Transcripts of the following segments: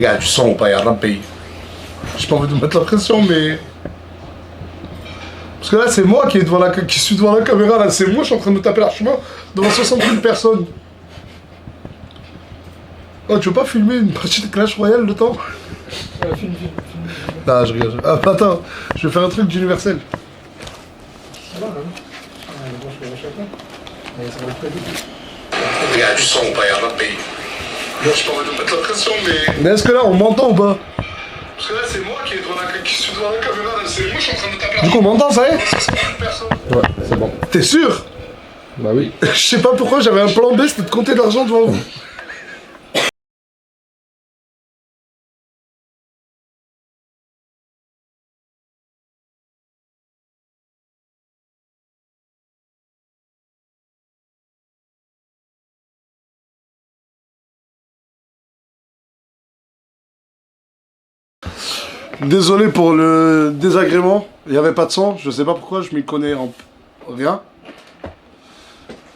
Gars, tu sens ou pas, y'a pays. J'ai pas envie de mettre la pression, mais. Parce que là, c'est moi qui suis devant la caméra, là, c'est moi, je suis en train de me taper l'archement devant 60 000 personnes. Oh, tu veux pas filmer une partie de Clash Royale le temps? Film. Non, je rigole. Ah, attends, je vais faire un truc d'universel. Ça va, hein? Bon, je vais chacun. Mais ça va très vite. Gars, tu sens ou pas, y'a pays. J'ai pas envie de mettre la pression, mais. Mais est-ce que là, on m'entend ou pas? Parce que là, c'est moi qui suis devant la caméra, là, c'est moi, je suis en train de taper l'archement. Du coup, on m'entend, ça y est? Ouais, c'est bon. T'es sûr? Bah oui. Je sais pas pourquoi j'avais un plan B, c'était de compter de l'argent devant vous. Désolé pour le désagrément, il n'y avait pas de son, je sais pas pourquoi, je m'y connais en rien.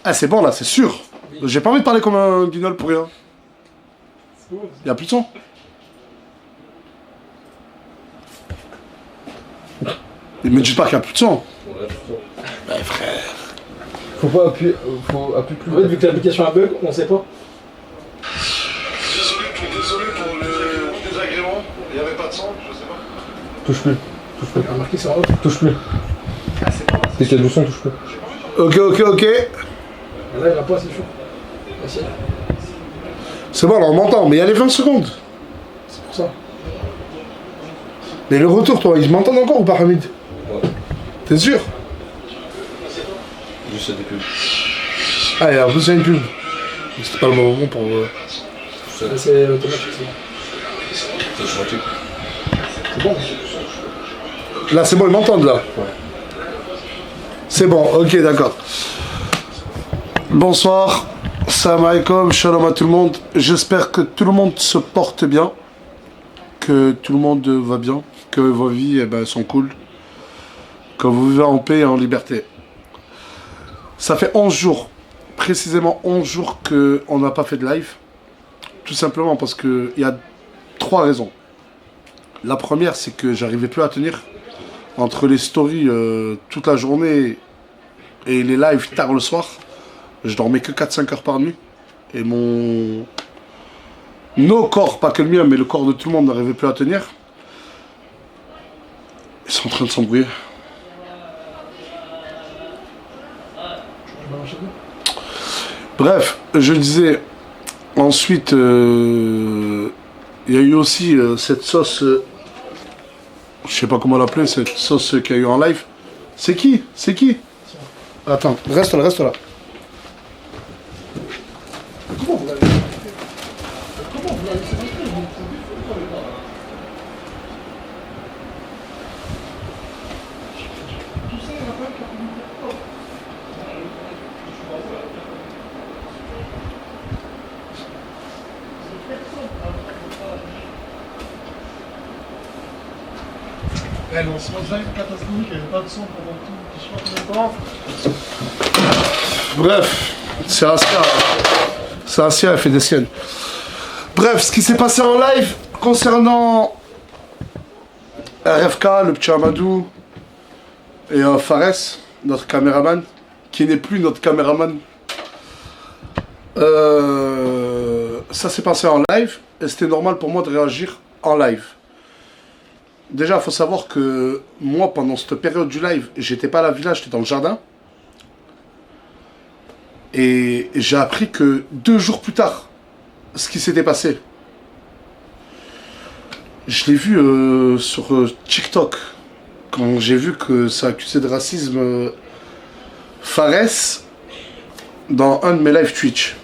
Ah c'est bon là, c'est sûr. J'ai pas envie de parler comme un guignol pour rien. Il n'y a plus de son. Mais dis pas qu'il n'y a plus de son. Bah frère. Faut pas appuyer, faut appuyer plus. En fait, vu que l'application a bug, on sait pas. Désolé pour le désagrément, il n'y avait pas de son, je sais pas. Touche plus. On a remarqué ça en haut. Touche plus. Ah c'est bon là. Dès qu'il y a du son, touche plus. Ok. Là, il a pas, c'est chaud. Vas-y. C'est bon là, on m'entend, mais il y a les 20 secondes. C'est pour ça. Mais le retour, toi, ils m'entendent encore ou pas, Hamid? Ouais. T'es sûr? Juste des pubs. Ah, il y a vous une pub. Mais c'était pas le bon moment pour. C'est automatique, C'est automatique. c'est bon. Là, c'est bon, ils m'entendent là. Ouais. C'est bon, ok, d'accord. Bonsoir, salam alaikum, shalom à tout le monde. J'espère que tout le monde se porte bien, que tout le monde va bien, que vos vies sont cool, que vous vivez en paix et en liberté. Ça fait 11 jours, précisément 11 jours qu'on n'a pas fait de live. Tout simplement parce qu'il y a 3 raisons. La première, c'est que j'arrivais plus à tenir entre les stories toute la journée et les lives tard le soir. Je dormais que 4-5 heures par nuit. Et nos corps, pas que le mien, mais le corps de tout le monde n'arrivait plus à tenir. Ils sont en train de s'embrouiller. Bref, je disais, ensuite, il y a eu aussi cette sauce, je sais pas comment l'appeler, cette sauce qu'il y a eu en live. C'est qui? Attends, reste là. Comment vous l'avez fait? Comment vous l'avez fait? Elle on se live catastrophique, il n'y avait pas de son pendant tout, je sais pas combien de temps. Bref, c'est Asia, elle fait des siennes. Bref, ce qui s'est passé en live concernant RFK, le petit Amadou, et Fares, notre caméraman, qui n'est plus notre caméraman. Ça s'est passé en live, et c'était normal pour moi de réagir en live. Déjà, il faut savoir que moi, pendant cette période du live, j'étais pas à la villa, j'étais dans le jardin. Et j'ai appris que 2 jours plus tard, ce qui s'était passé. Je l'ai vu sur TikTok, quand j'ai vu que ça accusait de racisme Fares dans un de mes live Twitch.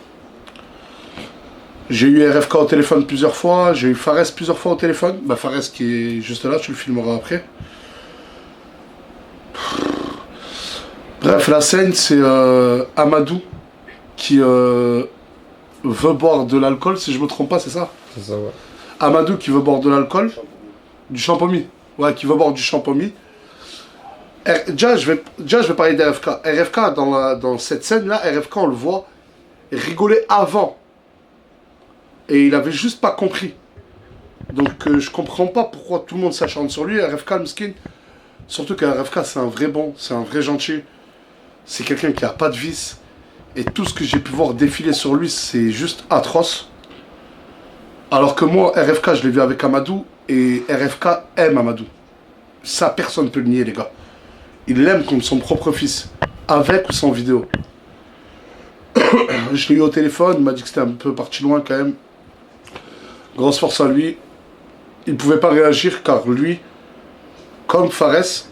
J'ai eu RFK au téléphone plusieurs fois, j'ai eu Fares plusieurs fois au téléphone. Bah Fares qui est juste là, tu le filmeras après. Bref, la scène c'est Amadou qui veut boire de l'alcool, si je me trompe pas, c'est ça? C'est ça, ouais. Amadou qui veut boire de l'alcool, du champomis. Ouais, qui veut boire du champomis. Déjà, je vais parler d'RFK. RFK, dans cette scène-là, RFK, on le voit rigoler avant. Et il avait juste pas compris. Donc je comprends pas pourquoi tout le monde s'acharne sur lui. RFK, le Mskin, surtout que RFK c'est un vrai bon, c'est un vrai gentil. C'est quelqu'un qui a pas de vice. Et tout ce que j'ai pu voir défiler sur lui, c'est juste atroce. Alors que moi, RFK, je l'ai vu avec Amadou. Et RFK aime Amadou. Ça, personne ne peut le nier, les gars. Il l'aime comme son propre fils. Avec ou sans vidéo. Je l'ai eu au téléphone, il m'a dit que c'était un peu parti loin quand même. Grosse force à lui. Il ne pouvait pas réagir car lui, comme Fares,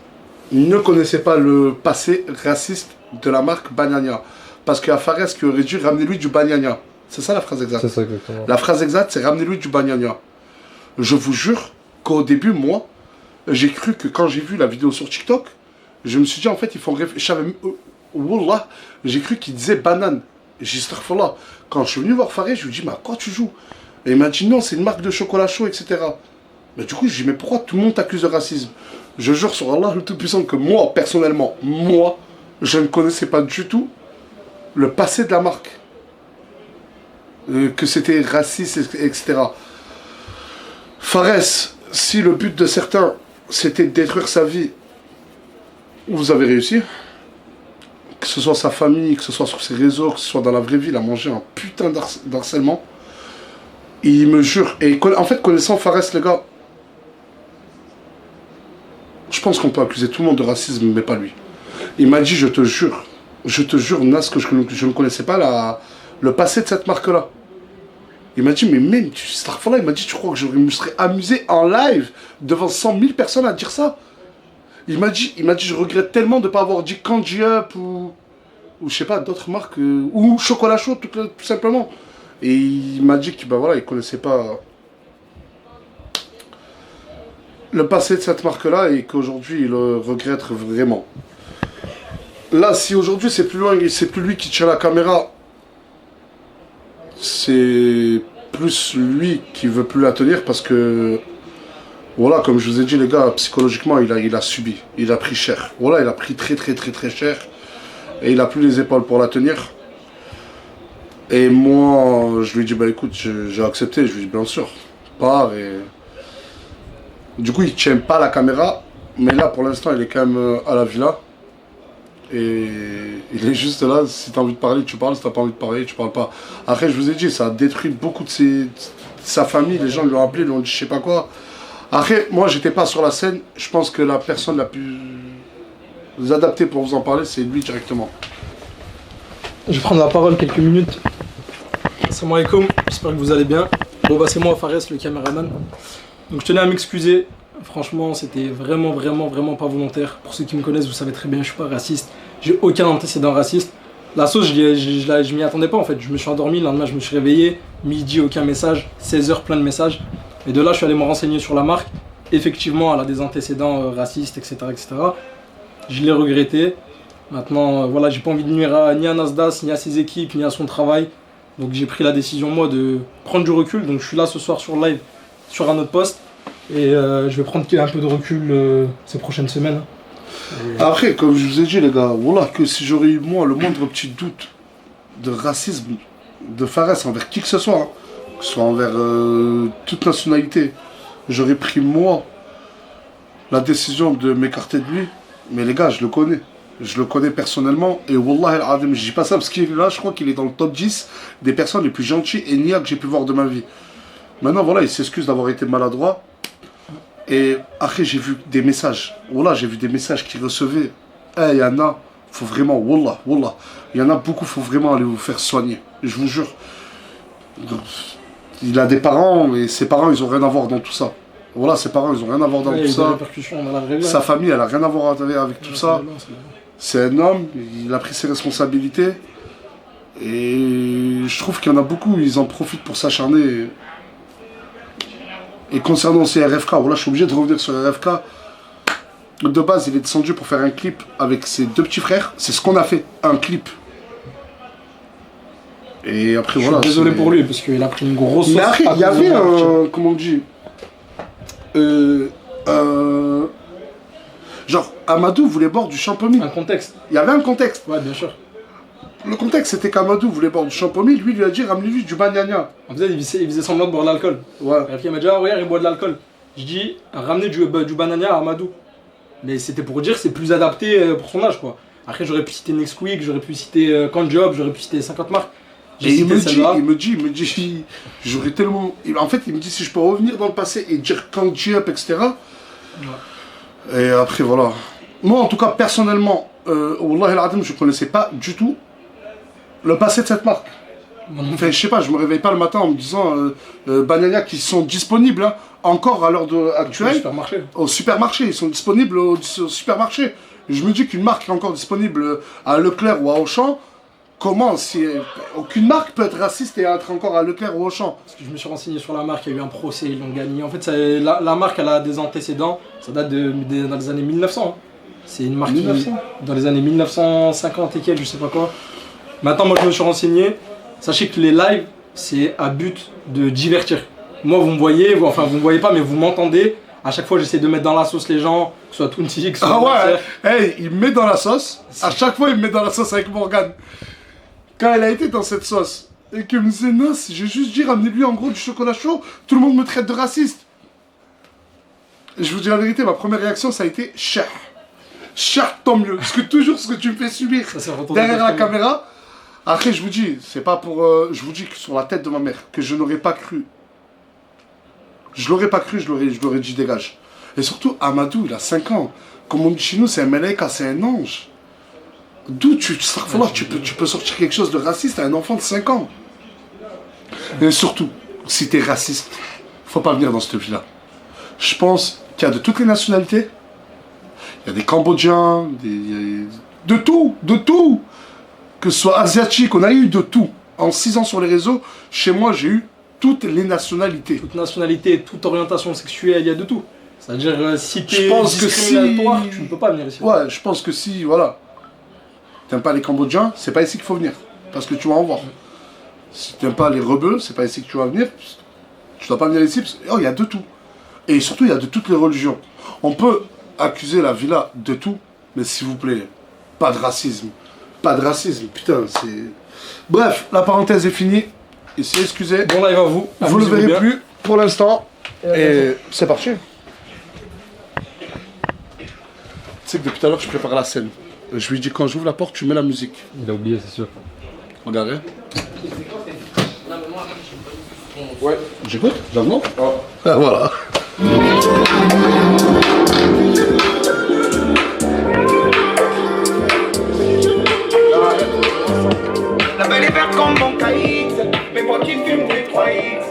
ne connaissait pas le passé raciste de la marque Bagnagna. Parce qu'il y a Fares qui aurait dû ramener lui du Bagnagna. C'est ça la phrase exacte. C'est ça exactement. La phrase exacte, c'est ramener lui du Bagnagna. Je vous jure qu'au début, moi, j'ai cru que quand j'ai vu la vidéo sur TikTok, je me suis dit en fait, ils font réfléchir. Wallah, j'ai cru qu'il disait banane. J'ai dit, astaghfirullah. Quand je suis venu voir Fares, je lui ai dit, mais à quoi tu joues? Et il m'a dit, non, c'est une marque de chocolat chaud, etc. Mais du coup, je lui ai dit, mais pourquoi tout le monde t'accuse de racisme? Je jure sur Allah le Tout-Puissant que moi, personnellement, je ne connaissais pas du tout le passé de la marque. Que c'était raciste, etc. Fares, si le but de certains, c'était de détruire sa vie, vous avez réussi. Que ce soit sa famille, que ce soit sur ses réseaux, que ce soit dans la vraie vie, il a mangé un putain d'harcèlement. Il me jure, et en fait, connaissant Fares, les gars, je pense qu'on peut accuser tout le monde de racisme, mais pas lui. Il m'a dit, je te jure, Nas, que je ne connaissais pas le passé de cette marque-là. Il m'a dit, mais même, il m'a dit, tu crois que je me serais amusé en live devant 100 000 personnes à dire ça? Il m'a dit, je regrette tellement de ne pas avoir dit Candy Up ou je sais pas, d'autres marques, ou Chocolat Chaud, tout simplement. Et il m'a dit qu'il ne connaissait pas le passé de cette marque-là et qu'aujourd'hui, il le regrette vraiment. Là, si aujourd'hui, c'est plus loin, c'est plus lui qui tient la caméra, c'est plus lui qui veut plus la tenir parce que, voilà, comme je vous ai dit, les gars, psychologiquement, il a subi, il a pris cher. Voilà, il a pris très cher et il a plus les épaules pour la tenir. Et moi, je lui ai dit, bah écoute, j'ai accepté, je lui ai dit, bien sûr, pars et... Du coup, il tient pas la caméra, mais là, pour l'instant, il est quand même à la villa. Et il est juste là, si t'as envie de parler, tu parles, si t'as pas envie de parler, tu parles pas. Après, je vous ai dit, ça a détruit beaucoup de sa famille, les gens lui ont appelé, lui ont dit je sais pas quoi. Après, moi, j'étais pas sur la scène, je pense que la personne la plus adaptée pour vous en parler, c'est lui directement. Je vais prendre la parole quelques minutes. Assalamu alaikum, j'espère que vous allez bien. Bon bah c'est moi Fares, le caméraman. Donc je tenais à m'excuser. Franchement, c'était vraiment pas volontaire. Pour ceux qui me connaissent, vous savez très bien, je suis pas raciste. J'ai aucun antécédent raciste. La sauce, je m'y attendais pas en fait. Je me suis endormi, le lendemain je me suis réveillé. Midi, aucun message. 16h, plein de messages. Et de là, je suis allé me renseigner sur la marque. Effectivement, elle a des antécédents racistes, etc., etc. Je l'ai regretté. Maintenant, voilà, j'ai pas envie de nuire ni à Nasdaq, ni à ses équipes, ni à son travail. Donc j'ai pris la décision, moi, de prendre du recul. Donc je suis là ce soir sur live, sur un autre poste. Et je vais prendre un peu de recul ces prochaines semaines. Après, comme je vous ai dit, les gars, voilà, que si j'aurais eu, moi, le moindre petit doute de racisme de Fares envers qui que ce soit, hein, que ce soit envers toute nationalité, j'aurais pris, moi, la décision de m'écarter de lui. Mais les gars, je le connais. Je le connais personnellement. Et Wallah al-Azim, je dis pas ça parce qu'il est là, je crois qu'il est dans le top 10 des personnes les plus gentilles et niais que j'ai pu voir de ma vie. Maintenant, voilà, il s'excuse d'avoir été maladroit. Et après, j'ai vu des messages. Wallah, j'ai vu des messages qu'il recevait. Il y en a, faut vraiment, Wallah. Il y en a beaucoup, faut vraiment aller vous faire soigner. Je vous jure. Il a des parents et ses parents, ils ont rien à voir dans tout ça. Voilà, ses parents, ils ont rien à voir dans tout ça. Sa famille, elle a rien à voir avec tout ça. C'est un homme, il a pris ses responsabilités. Et je trouve qu'il y en a beaucoup, ils en profitent pour s'acharner. Et concernant ces RFK, voilà, je suis obligé de revenir sur RFK. De base, il est descendu pour faire un clip avec ses deux petits frères. C'est ce qu'on a fait, un clip. Et après, voilà. Je suis désolé pour lui, parce qu'il a pris une grosse sauce. Mais après, il y avait un. Comment on dit genre, Amadou voulait boire du champomy. Un contexte. Il y avait un contexte. Ouais, bien sûr. Le contexte, c'était qu'Amadou voulait boire du champomis, lui lui a dit ramenez-lui du banania. En fait, il faisait semblant de boire de l'alcool. Ouais. Et après, il m'a dit, ah ouais, il boit de l'alcool. Je dis, ramenez du banania à Amadou. Mais c'était pour dire que c'est plus adapté pour son âge, quoi. Après, j'aurais pu citer Nesquik, j'aurais pu citer Canjob, j'aurais pu citer 50 marques. Et il me dit, j'aurais tellement. En fait, il me dit si je peux revenir dans le passé et dire Canjob, etc. Ouais. Et après, voilà. Moi, en tout cas, personnellement, Wallah al-Adim, je connaissais pas du tout le passé de cette marque. Enfin, je sais pas, je me réveille pas le matin en me disant Banania qui sont disponibles hein, encore à l'heure actuelle au supermarché. Ils sont disponibles au supermarché. Je me dis qu'une marque est encore disponible à Leclerc ou à Auchan. Comment si aucune marque peut être raciste et être encore à Leclerc ou Auchan? Parce que je me suis renseigné sur la marque, il y a eu un procès, ils l'ont gagné. En fait, la marque elle a des antécédents, ça date dans les années 1900. Hein. C'est une marque dans les années 1950 et quelques, je sais pas quoi. Maintenant, moi je me suis renseigné. Sachez que les lives, c'est à but de divertir. Moi, vous me voyez, vous me voyez pas, mais vous m'entendez. À chaque fois, j'essaie de mettre dans la sauce les gens, que ce soit Tounti, que ce soit. Ah ouais, hey, il me met dans la sauce. À chaque fois, il me met dans la sauce avec Morgane. Quand elle a été dans cette sauce, et qu'il me disait non, j'ai juste dit ramenez-lui en gros du chocolat chaud, tout le monde me traite de raciste. Et je vous dis la vérité, ma première réaction, ça a été cher. Cher, tant mieux. Parce que toujours ce que tu me fais subir derrière la caméra. Après, je vous dis, c'est pas pour. Je vous dis que sur la tête de ma mère, que je n'aurais pas cru. Je l'aurais pas cru, je l'aurais dit dégage. Et surtout, Amadou, il a 5 ans. Comme on dit chez nous, c'est un Melaika, c'est un ange. D'où tu peux sortir quelque chose de raciste à un enfant de 5 ans. Et surtout, si t'es raciste, faut pas venir dans cette ville-là. Je pense qu'il y a de toutes les nationalités. Il y a des Cambodgiens, de tout. Que ce soit asiatique, on a eu de tout. En 6 ans sur les réseaux, chez moi, j'ai eu toutes les nationalités. Toute nationalité, toute orientation sexuelle, il y a de tout. C'est-à-dire, si t'es discriminatoire, tu ne peux pas venir ici. Ouais, je pense que si, voilà. T'aimes pas les Cambodgiens, c'est pas ici qu'il faut venir. Parce que tu vas en voir. Si t'aimes pas les rebeux, c'est pas ici que tu vas venir. Tu dois pas venir ici, parce qu'il y a de tout. Et surtout, il y a de toutes les religions. On peut accuser la villa de tout, mais s'il vous plaît, pas de racisme. Pas de racisme, putain, c'est... Bref, la parenthèse est finie. Ici, excusez. Bon live à vous. Vous ne le verrez plus pour l'instant. Et c'est parti. Tu sais que depuis tout à l'heure, je prépare la scène. Je lui dis quand j'ouvre la porte, tu mets la musique. Il a oublié, c'est sûr. Regardez. Ouais. J'écoute, j'avance. Ah, voilà. La belle est verte comme mon KX, mais moi qui fume des 3X.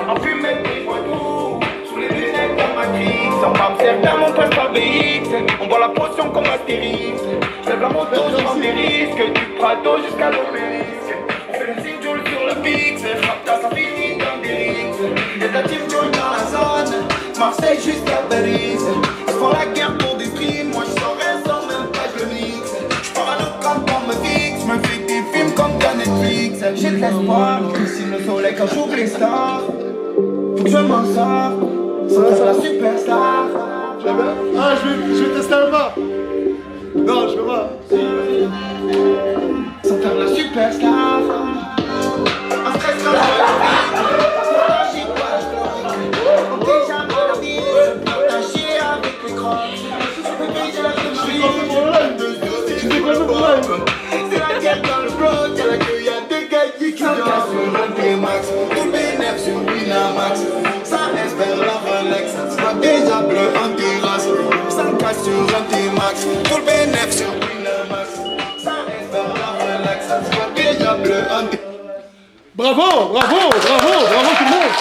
En fumée des voitures, sous les lunettes de Matrix. En femme certains, on passe par BX. On boit la potion comme Astérix. Je lève la moto, je prends des risques. Du Prado jusqu'à l'Obélisque. On fait le signe Joule sur le pix. Rapta, ça finit dans des rixes. Y'a de la team Joule dans la zone. Marseille jusqu'à Paris. Ils font la guerre pour des streams. Moi je sors rien sans même pas je le mixe. Je pars à l'autre camp pour me fixe. Je me fais des films comme dans Netflix. J'ai de l'espoir, je dessine le soleil quand j'ouvre les stars. Faut que je m'en sorte, c'est la superstar. Ah, je vais tester un bas. Non, je veux pas. Sans faire la superstar. Un stress comme j'agis pas, je on dit jamais la vie, se partager avec les crocs. J'ai la c'est la guerre dans le bloc, y'a la queue, y'a des gars qui cassent sur un T-Max. Tout le bénéfice sur Winamax. Ça espère la Rolex, ça se voit déjà bleu en terrasse. Ça casse sur un T-Max. Tout le bénéfice sur Winamax. Ça espère la Rolex, ça se voit déjà bleu en terrasse. Bravo tout le monde.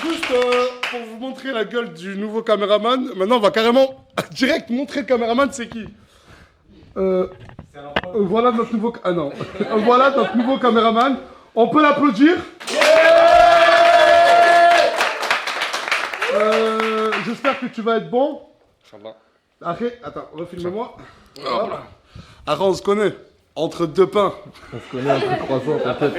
Juste pour vous montrer la gueule du nouveau caméraman, maintenant on va carrément direct montrer le caméraman c'est qui. Voilà notre nouveau... Ah non. Voilà notre nouveau caméraman. On peut l'applaudir. J'espère que tu vas être bon. Après, attends, refilme-moi. Après on se connaît. Entre deux pains. On se connaît un peu croissant, peut-être.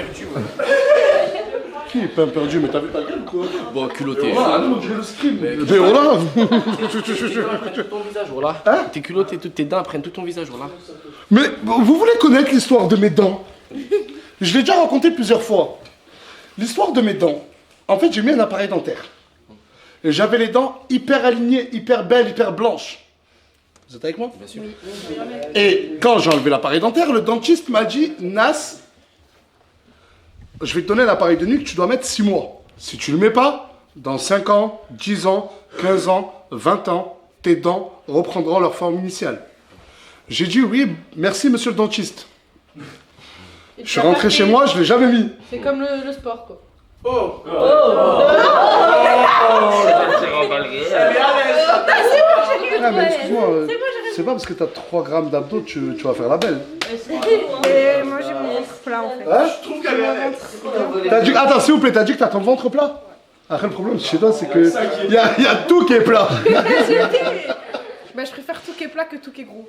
Qui est peine perdue? Mais t'as vu ta gueule quoi? Bon, culotté. Voilà, allez montrer le screen. Mais voilà. Ton visage, voilà. Hein? T'es culotté, toutes tes dents prennent tout ton visage, voilà. Mais vous voulez connaître l'histoire de mes dents? Je l'ai déjà raconté plusieurs fois. L'histoire de mes dents. En fait, j'ai mis un appareil dentaire. Et j'avais les dents hyper alignées, hyper belles, hyper blanches. Vous êtes avec moi? Bien sûr. Et quand j'ai enlevé l'appareil dentaire, le dentiste m'a dit, Nas, je vais te donner l'appareil de nuque, tu dois mettre 6 mois. Si tu ne le mets pas, dans 5 ans, 10 ans, 15 ans, 20 ans, tes dents reprendront leur forme initiale. J'ai dit oui, merci monsieur le dentiste. Je suis rentré chez moi, je ne l'ai jamais mis. C'est comme le sport, quoi. Ah, mais excuse-moi, c'est pas parce que tu as 3 grammes d'abdos que tu vas faire la belle. Et moi j'ai mon ventre plat en fait. Hein? Je trouve qu'elle est... Attends, s'il vous plaît, t'as dit que t'as ton ventre plat? Après, le problème chez toi, c'est que y a tout qui est plat. Bah je préfère tout qui est plat que tout qui est gros.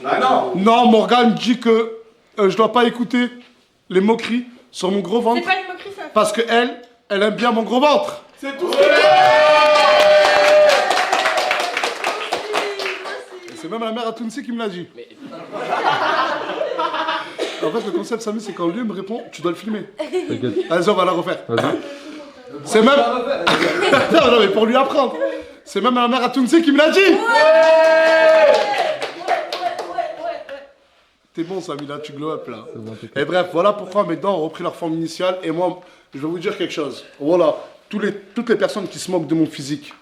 Ah non! Non, Morgane dit que je dois pas écouter les moqueries sur mon gros ventre. C'est pas une moquerie ça. Parce que elle aime bien mon gros ventre. C'est tout. C'est même la mère à Tounsi qui me l'a dit. En fait, le concept, Samy, c'est quand lui me répond, tu dois le filmer. Vas-y, on va la refaire. C'est même... non, mais pour lui apprendre. C'est même la mère à Tounsi qui me l'a dit. T'es bon, Samy, là, tu glow up, là. Et bref, voilà pourquoi mes dents ont repris leur forme initiale. Et moi, je vais vous dire quelque chose. Voilà, toutes les personnes qui se moquent de mon physique.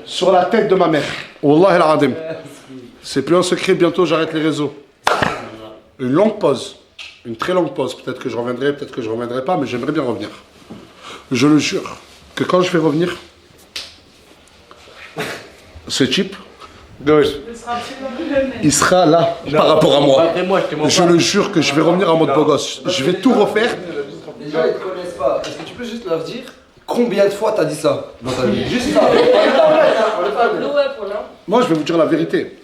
Sur la tête de ma mère. Wallah el Adim. C'est plus un secret, bientôt j'arrête les réseaux. Une longue pause. Une très longue pause. Peut-être que je reviendrai, peut-être que je reviendrai pas, mais j'aimerais bien revenir. Je le jure que quand je vais revenir, ce type, il sera là par rapport à moi. Je le jure que je vais revenir en mode beau gosse. Je vais tout refaire. Déjà, ils te connaissent pas. Est-ce que tu peux juste leur dire combien de fois t'as dit ça dans ta vie? Juste ça. Moi, je vais vous dire la vérité.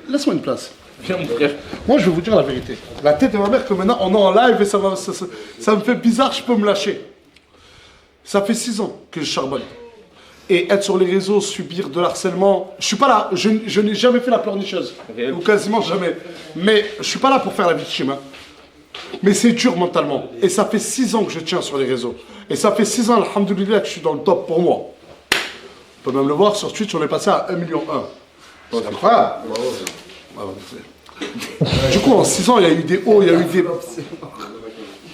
Laisse-moi une place. Viens, mon frère. Moi, je vais vous dire la vérité. La tête de ma mère, que maintenant on est en live et ça me fait bizarre, je peux me lâcher. Ça fait 6 ans que je charbonne. Et être sur les réseaux, subir de l'harcèlement, je suis pas là, je n'ai jamais fait la pleurnicheuse. Ou quasiment jamais. Mais je suis pas là pour faire la victime. Hein. Mais c'est dur mentalement. Et ça fait 6 ans que je tiens sur les réseaux. Et ça fait 6 ans, alhamdoulilah, que je suis dans le top pour moi. On peut même le voir sur Twitch, on est passé à 1,1 million. C'est incroyable. Du coup, en 6 ans, il y a eu des hauts, il y a eu des...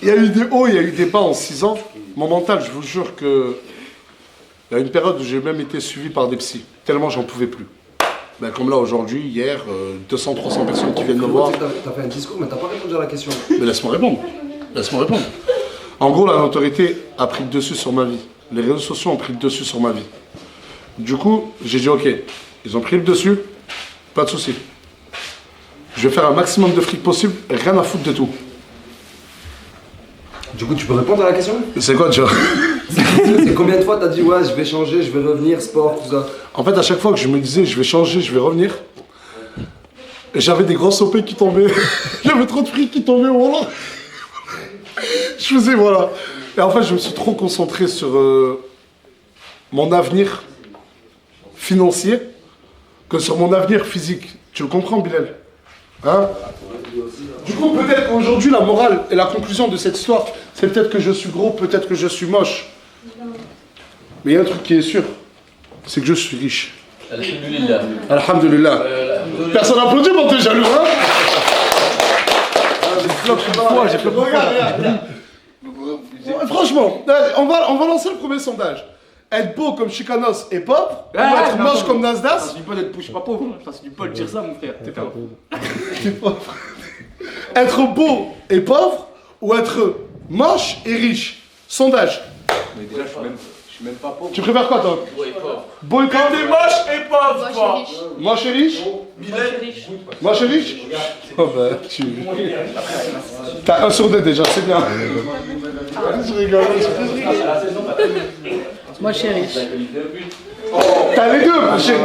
Il y a eu des hauts, il y a eu des bas en 6 ans. Mon mental, je vous jure que... Il y a une période où j'ai même été suivi par des psys. Tellement j'en pouvais plus. Ben, comme là, aujourd'hui, hier, 200-300 personnes qui viennent me voir. T'as fait un discours, mais t'as pas répondu à la question. Mais laisse-moi répondre. Laisse-moi répondre. En gros, la notoriété a pris le dessus sur ma vie. Les réseaux sociaux ont pris le dessus sur ma vie. Du coup, j'ai dit, ok, ils ont pris le dessus, pas de souci. Je vais faire un maximum de fric possible, rien à foutre de tout. Du coup, tu peux répondre à la question? C'est quoi, tu vois? C'est combien de fois t'as dit ouais, je vais changer, je vais revenir, sport, tout ça? En fait, à chaque fois que je me disais, je vais changer, je vais revenir, j'avais des gros sopés qui tombaient. J'avais trop de fric qui tombaient, voilà. Je faisais, voilà. Et en fait, je me suis trop concentré sur mon avenir financier que sur mon avenir physique. Tu le comprends, Bilal? Hein? Du coup, peut-être qu'aujourd'hui, la morale et la conclusion de cette histoire, c'est peut-être que je suis gros, peut-être que je suis moche. Mais il y a un truc qui est sûr, c'est que je suis riche. Alhamdulillah. Alhamdulillah. Personne n'applaudit, mon t'es jaloux, hein? J'ai fait regarde. Franchement, on va lancer le premier sondage. Être beau comme Chicanos et pauvre, ou être moche comme Nasdaq. Ça, c'est du pas je suis pas pauvre. Ça, c'est du pas de dire ça, mon frère. T'es pauvre. T'es pauvre. Être beau et pauvre, ou être moche et riche. Sondage. Mais déjà, je suis même pas pauvre. Tu préfères quoi, toi? Beau et pauvre. Beau et pauvre? T'es moche et pauvre, toi. Moche et riche? Moche et riche? Oh bah, tu... T'as 1 sur 2 déjà, c'est bien. Je rigole, Moi je suis riche. T'as les deux, mon chéri.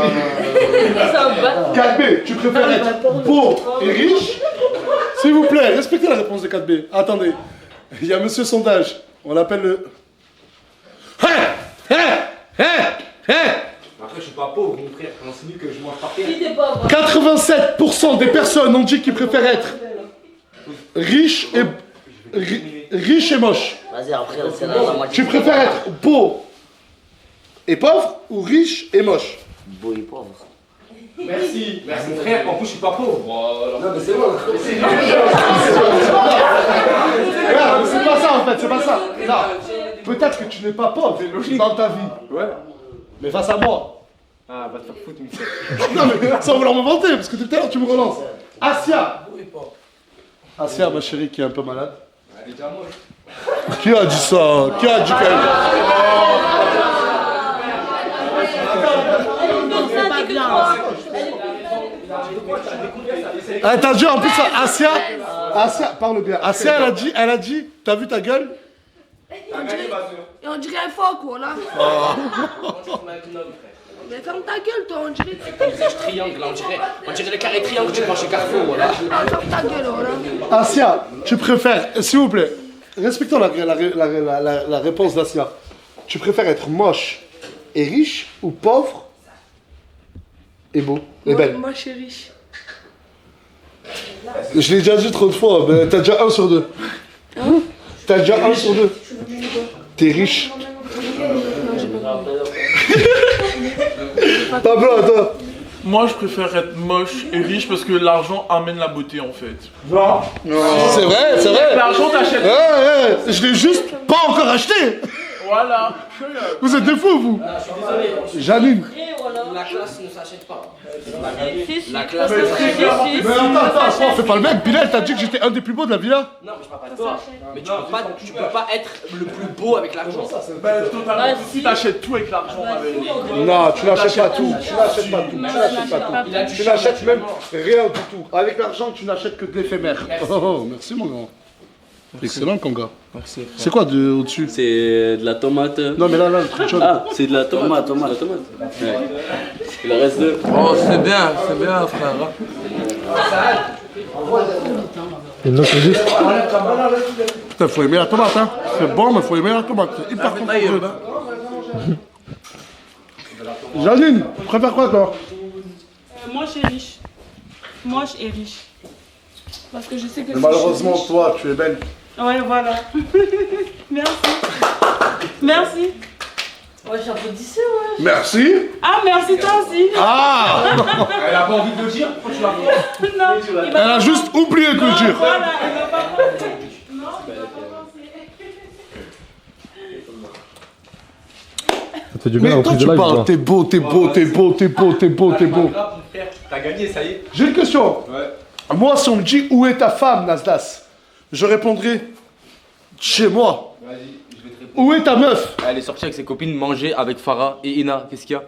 4B, tu préfères être beau et riche S'il vous plaît, respectez la réponse de 4B. Attendez, il y a monsieur sondage. On l'appelle le... Après, je suis pas pauvre, mon frère. On insinue que je mange par terre. 87% des personnes ont dit qu'ils préfèrent être riches et moches. Vas-y, après, c'est la moitié. Tu préfères être beau et pauvre ou riche et moche? Beau et pauvre. Merci. Merci, mon frère. En plus, je suis pas pauvre. Voilà. Non, mais c'est bon. Regarde, mais c'est pas ça en fait, c'est pas ça. Non. Peut-être que tu n'es pas pauvre dans ta vie. Ouais. Mais face à moi. Ah, va te faire foutre, mon frère. Non mais sans vouloir me vanter, parce que tout à l'heure tu me relances. Asia. Asia, ma chérie, qui est un peu malade. Elle est déjà moche. Qui a dit ça? Qui a dit qu'elle... Ah, t'as dit en plus Asia, parle bien. Asia, elle a dit, t'as vu ta gueule? On dirait un phoque, voilà. Mais ferme ta gueule, toi, on dirait. Triangle, on dirait le carré triangle que tu manges chez Carrefour, voilà. Ferme ta gueule, voilà. Asia, tu préfères, s'il vous plaît, respectons la réponse d'Asia. Tu préfères être moche et riche ou pauvre et beau et belle? Moi, je suis riche. Je l'ai déjà dit trop de fois, mais t'as déjà 1 sur 2. T'as déjà 1 sur 2. T'es riche. Pablo, attends. Moi, je préfère être moche et riche parce que l'argent amène la beauté en fait. Non. C'est vrai, c'est vrai. L'argent t'achète. Ouais, je l'ai juste pas encore acheté. Voilà. Vous êtes des fous, vous. Janine. La classe ne s'achète pas. La classe ne s'achète Mais attends, fais pas le mec. Bilal, t'as dit que j'étais un des plus beaux de la villa. Non, mais je parle pas de toi. Mais tu peux pas être le plus beau avec l'argent. Ben, totalement. Si t'achètes tout avec l'argent, Non, tu n'achètes pas tout. Tu n'achètes pas tout. Tu n'achètes pas tout. Tu n'achètes même rien du tout. Avec l'argent, tu n'achètes que de l'éphémère. Oh, merci mon grand. Excellent, Konga. Merci. C'est quoi au-dessus? C'est de la tomate. Non, mais là, le truc jaune. Ah, c'est de la tomate. Ouais. Il en reste 2. Oh, c'est bien, frère. Putain, faut aimer la tomate, hein. C'est bon, mais faut aimer la tomate. C'est hyper compliqué. Janine, tu préfères quoi, toi? Moi, je suis riche. Moche et riche. Parce que je sais que Mais malheureusement, toi, tu es belle. Ouais, voilà. Merci. Merci. Ouais, j'applaudissais, ouais. Merci. Ah, merci toi aussi. Ah. Elle a pas envie de le dire, pourquoi tu l'as fait? Non, Elle a juste oublié de le dire. Voilà, elle va pas penser. Non, elle va pas penser. Mais toi, tu parles, t'es beau, t'es beau, t'es beau, t'es beau, t'es beau, t'es beau. T'as gagné, ça y est. J'ai une question. Ouais. Moi, si on me dit où est ta femme, Nasdas, je répondrai chez moi. Vas-y, je vais te répondre. Où est ta meuf? Elle est sortie avec ses copines manger avec Farah et Ina. Qu'est-ce qu'il y a?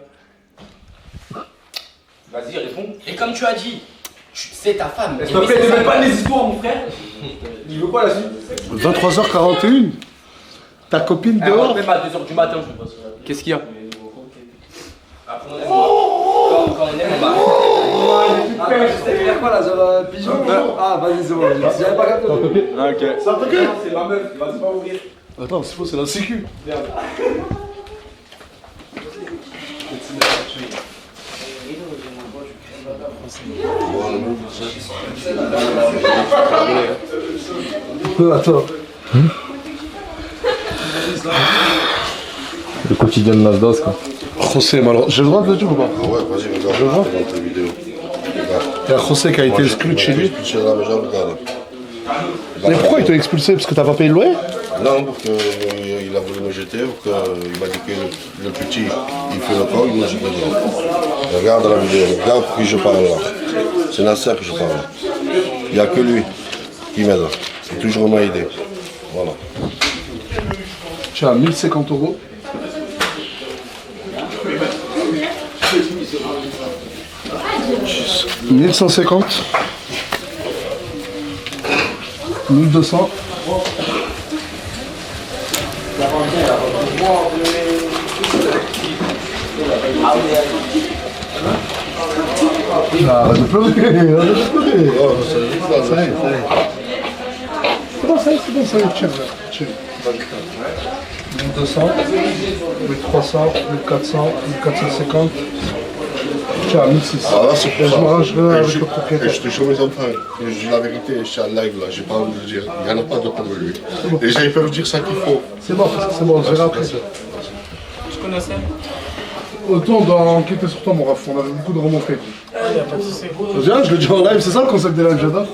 Vas-y, réponds. Et comme tu as dit, c'est ta femme. S'il te plaît, ne mets pas les histoires, mon frère. Il veut quoi la suite? 23h41. Ta copine Elle rentre dehors. même à 2h du matin. Qu'est-ce qu'il y a? Quand on aime, on va. C'était faire quoi là, genre pigeon? Ah, vas-y, c'est bon. J'avais pas capté. Ok. Ça te gueule. C'est ma meuf, vas-y pas ouvrir. Attends, s'il faut, c'est la sécu. Attends. Le quotidien de Nasdaq, quoi. José, alors, j'ai le droit de le dire ou pas? Ah ouais, vas-y, regarde, dans ta vidéo. Il y a José qui a été exclu de chez lui. Je suis là, mais regarde. Mais pourquoi il t'a expulsé? Parce que t'as pas payé le loyer? Non, parce qu'il a voulu me jeter, parce qu'il m'a dit que le petit, il fait le corps, il me jette dedans. Regarde la vidéo, regarde pour qui je parle là. C'est Nasser que je parle. Il n'y a que lui qui m'aide. C'est toujours m'a aidé. Voilà. Tu as 1050 €. « 1150 » 1200 « Arrête de pleurer, arrête de pleurer. Oh, ça y est, Ça y est, ça y est. C'est bon, ça y est, chill, là. Chill. 1200, 1300, 1400, 1450. Tiens, 1600. Ah là, c'est pour Je ça. m'arrangerai Et avec je- le et propriétaire. je te jure mes enfants, je dis la vérité, je suis en live là, j'ai pas envie de le dire. Il n'y en a pas de pour lui. Les gens ils peuvent dire ça qu'il faut. C'est bon, on verra après. Je connaissais. Autant on doit enquêter sur toi, mon raf. On avait beaucoup de remontées. Y'a pas de soucis. Viens, je le dis en live, c'est ça le concept des lives, j'adore.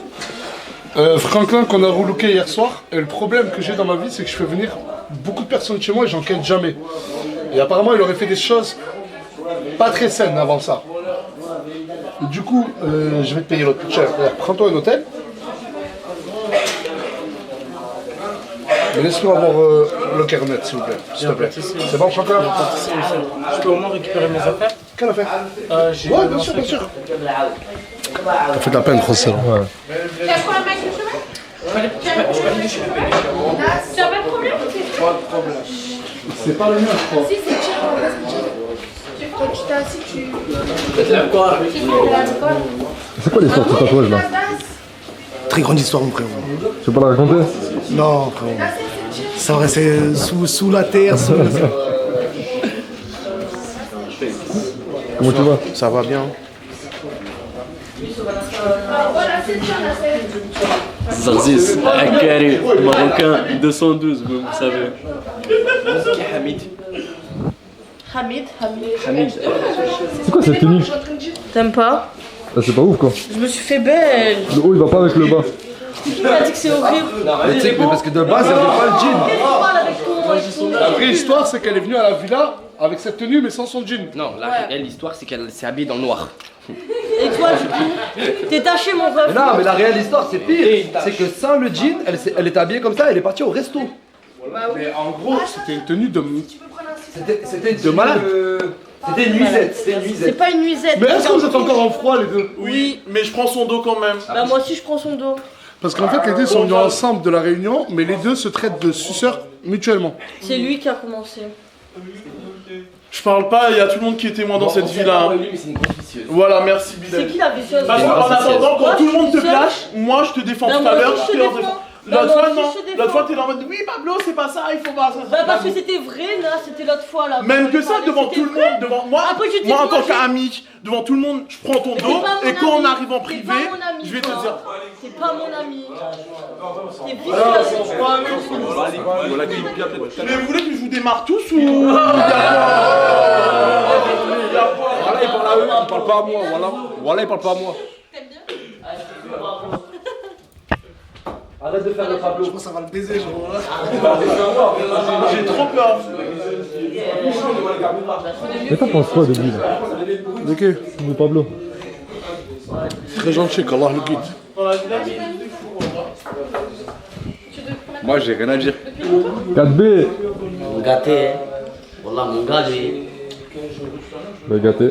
Franklin qu'on a relooké hier soir, et le problème que j'ai dans ma vie, c'est que je fais venir beaucoup de personnes chez moi et j'enquête jamais. Et apparemment, il aurait fait des choses pas très saines avant ça. Et du coup, je vais te payer l'hôtel. Tiens, regarde, prends-toi un hôtel. Mais laisse-nous avoir le carnet, s'il vous plaît. S'il te plaît. C'est bon, Franklin? Je peux au moins récupérer mes affaires? Quelle affaire? Ouais, bien sûr, bien sûr. Ça fait de la peine, José. T'as quoi, un mec de chemin? Tu as pas de problème? C'est pas le mien, je crois. Si, c'est cher. Quand tu t'es assis, tu fais de l'alcool. C'est quoi l'histoire de ce tatouage là? Très grande histoire, mon frérot. Tu peux pas la raconter? Non, frérot. Ça va rester sous la terre. Comment tu vas? Ça va bien. Voilà, c'est bien, là, c'est. Zarzis, Akari, Marocain, 212, vous savez. Hamid. Hamid. C'est quoi cette tenue? T'aimes pas? Ah, c'est pas ouf quoi. Je me suis fait belle. Le haut il va pas avec le bas. Qui m'a dit que c'est horrible? Mais tu sais que parce que de base, elle veut pas le jean. La vraie histoire, c'est qu'elle est venue à la villa avec cette tenue, mais sans son jean. Non, la réelle histoire, c'est qu'elle s'est habillée dans le noir. Et toi, du coup, t'es taché, mon ref. Mais non, mais la réelle histoire, c'est pire. C'est que sans le jean, elle était habillée comme ça, elle est partie au resto. Mais en gros, c'était une tenue de. C'était de malade. C'était une nuisette. C'était une C'est nuisette. pas une nuisette. Mais est-ce que vous êtes encore en froid, les deux? Oui, mais je prends son dos quand même. Bah, moi aussi, je prends son dos. Parce qu'en fait, les deux sont venus ensemble de la réunion, mais les deux se traitent de suceurs mutuellement. C'est lui qui a commencé. Je parle pas, il y a tout le monde qui est témoin dans cette vie-là. Voilà, merci Bilal. C'est qui la vicieuse? Parce qu'en attendant, quand tout le monde te clash, moi je te défends Bah, tout à moi l'heure. aussi, je te défends. L'autre Bah, fois, moi non. aussi, je te défends. L'autre fois, t'es là en mode oui, Pablo, c'est pas ça, il faut pas ça. Bah, parce que c'était vrai, là, c'était l'autre fois, là. Même que ça, C'était devant tout le vrai. monde, devant moi, Après, je dis, moi en tant j'ai- qu'ami, devant tout le monde, je prends ton Mais dos, t'es pas mon et quand on ami. arrive en T'es privé, pas mon ami, je vais te toi. dire. C'est pas mon ami. T'es vicieux. Mais vous voulez que je vous démarre tous ou. Voilà, il parle à eux, il parle pas à moi. Voilà, il parle pas à moi. Arrête de faire le Pablo. Je pense que ça va le baiser, genre. J'ai trop peur. Et t'en penses quoi de lui là? De qui? De Pablo? Très gentil, qu'Allah le guide. Moi, j'ai rien à dire. 4B. Gâté, hein. Wallah, mon gars, lui. Bah gâté.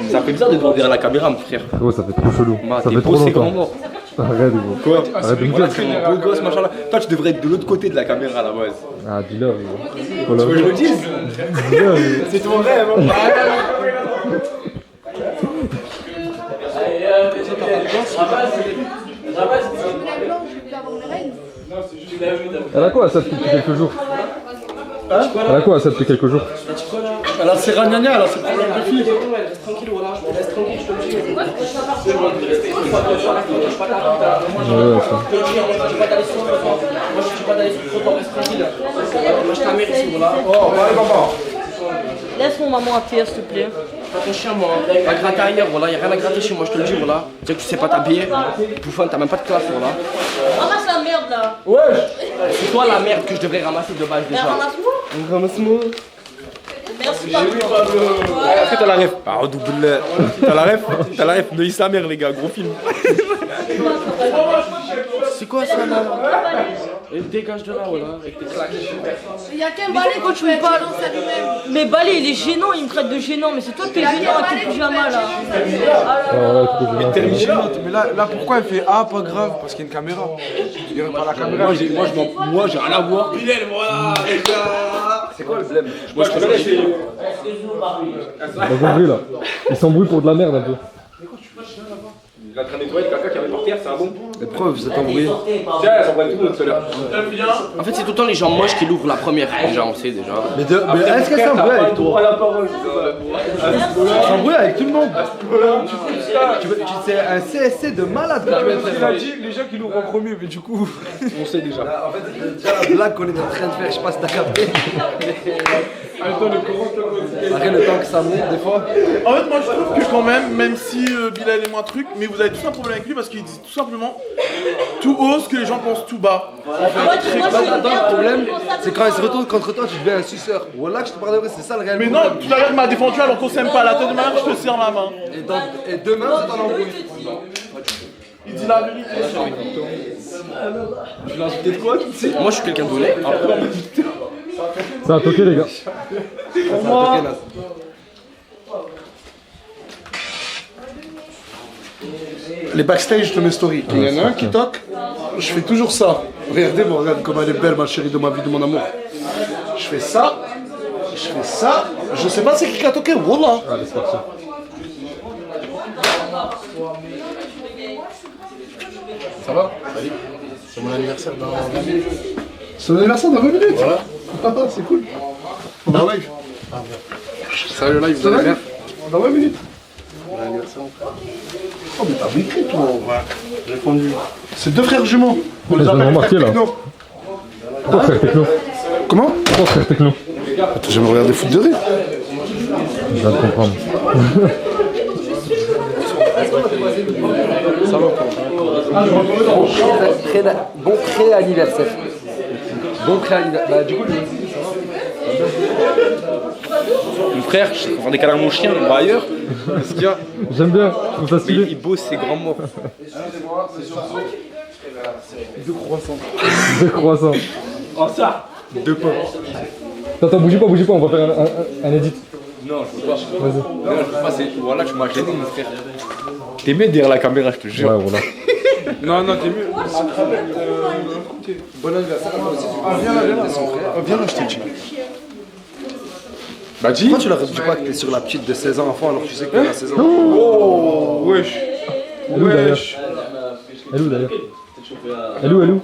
Ça fait bizarre de grandir à la caméra, mon frère. Gros ça fait trop chelou. Bah, Ça t'es fait trop beau, c'est grand longtemps. mort. Arrête gros. Quoi? Arrête de me Voilà, dire. c'est un beau gosse, machin. Toi, tu devrais être de l'autre côté de la caméra à la base. Ah dis-leur gros. Tu veux que je le dise? C'est ton rêve, hein. Elle a quoi ça depuis quelques jours? Elle a quoi ça depuis quelques jours? Elle a ses ragnagnas, elle a ses problèmes de fille. Tranquille, voilà, je me laisse tranquille, je te le dis. Ouais, ça. Je te dis pas d'aller sur le trottoir. Moi, je te dis pas d'aller sur le trottoir, reste tranquille. Moi, je t'amène ici, voilà. Oh, allez, maman. Laisse mon maman à terre, s'il te plaît. Pas ton chien, moi. Va gratter ailleurs, voilà. Y'a rien à gratter chez moi, je te le dis, voilà. Dire que tu sais pas t'habiller. Bouffon, t'as même pas de classe, voilà. Ramasse la merde là. Ouais. C'est toi la merde que je devrais ramasser de base déjà. Ramasse-moi. Ramasse-moi. Merci Pablo. Après, t'as la ref. Ah, double. T'as la ref. Neuilly sa mère, les gars, gros film. C'est quoi ça là? Et dégage de là, voilà, avec tes claques. Il y a qu'un balai quand tu me parles à lui-même. Mais Balé, il est gênant, il me traite de gênant. Mais c'est toi qui es gênant avec tes pyjamas là. Mais là, pourquoi elle fait ah, pas grave? Parce qu'il y a une caméra. Il y a pas la caméra. Moi, j'ai rien à voir. C'est quoi le blême? Moi, je connais. T'as compris là? Ils s'embrouillent pour de la merde un peu. Il est en train de nettoyer le caca qu'il y avait par terre, c'est un bon. Les preuves, vous êtes embrouillés. Tiens, elles s'embrouillent tout le monde tout à l'heure. En fait, c'est tout le temps les gens moches qui l'ouvrent la première. Déjà, on le sait déjà. Mais est-ce qu'elle s'embrouille avec toi? Elle s'embrouille avec tout le monde. C'est un CSC de malade que tu vas Il a dit les gens qui l'ouvrent en premier, mais du coup, on sait déjà. En fait, c'est déjà la blague qu'on est en train de faire, je sais pas si t'as capté. Après le temps que ça monte des fois. En fait, moi je trouve que quand même si Bilal est moins truc, mais vous avez tous un problème avec lui parce qu'il dit tout simplement tout haut ce que les gens pensent tout bas. En fait, Le problème, c'est quand il se retourne contre toi, tu deviens un suceur. Voilà que je te parle de vrai, c'est ça le réel mais problème. non, tout à l'heure il m'a défendu alors qu'on s'aime pas. La tête de ma mère, je te serre la main. Et demain, c'est en embrouille. Il dit la vérité. Tu l'as insulté de quoi? Moi, je suis quelqu'un d'honnête. Ça a toqué, les gars. Pour moi. Les backstage de mes stories. Il y en a un qui toque, je fais toujours ça. Regardez-moi, regarde comme elle est belle, ma chérie de ma vie, de mon amour. Je fais ça, je sais pas c'est qui a toqué, wallah. Allez, c'est parti. Ça va? C'est mon anniversaire dans 20 minutes. C'est mon anniversaire dans 20 minutes? Voilà. C'est cool. On va live. Salut live, vous allez bien? Dans 20 minutes. Mon anniversaire. Oh mais t'as écrit toi. Ouais. J'ai répondu. C'est deux frères jumeaux. On les appelle frères techno. Pourquoi frère techno? Comment? Pourquoi frère techno? Attends, j'aime regarder foot de rire. Je viens de comprendre. Ça va bon pré-anniversaire. Bon pré-anniversaire. Bah, du coup, Mon frère, je vais faire des câlins à mon chien, on va ailleurs. Qu'est-ce qu'il y a? J'aime bien, je trouve ça stylé. Il bosse ses grands morts. deux croissants. Deux croissants. Oh ça! Deux pains. Attends, bougez pas, on va faire un edit. Non, je peux pas. Vas-y. Non, je peux pas, c'est... Voilà, tu m'as gêné, mon frère. T'es mieux derrière la caméra, je te jure. Ouais, voilà. Non, t'es mieux. bon anniversaire. Viens là, je t'ai dit. Bah dis. Pourquoi tu leur dis pas que t'es sur la petite de 16 ans alors que tu sais que t'as 16 ans? Oh, wesh. Elle est où d'ailleurs? Elle est où?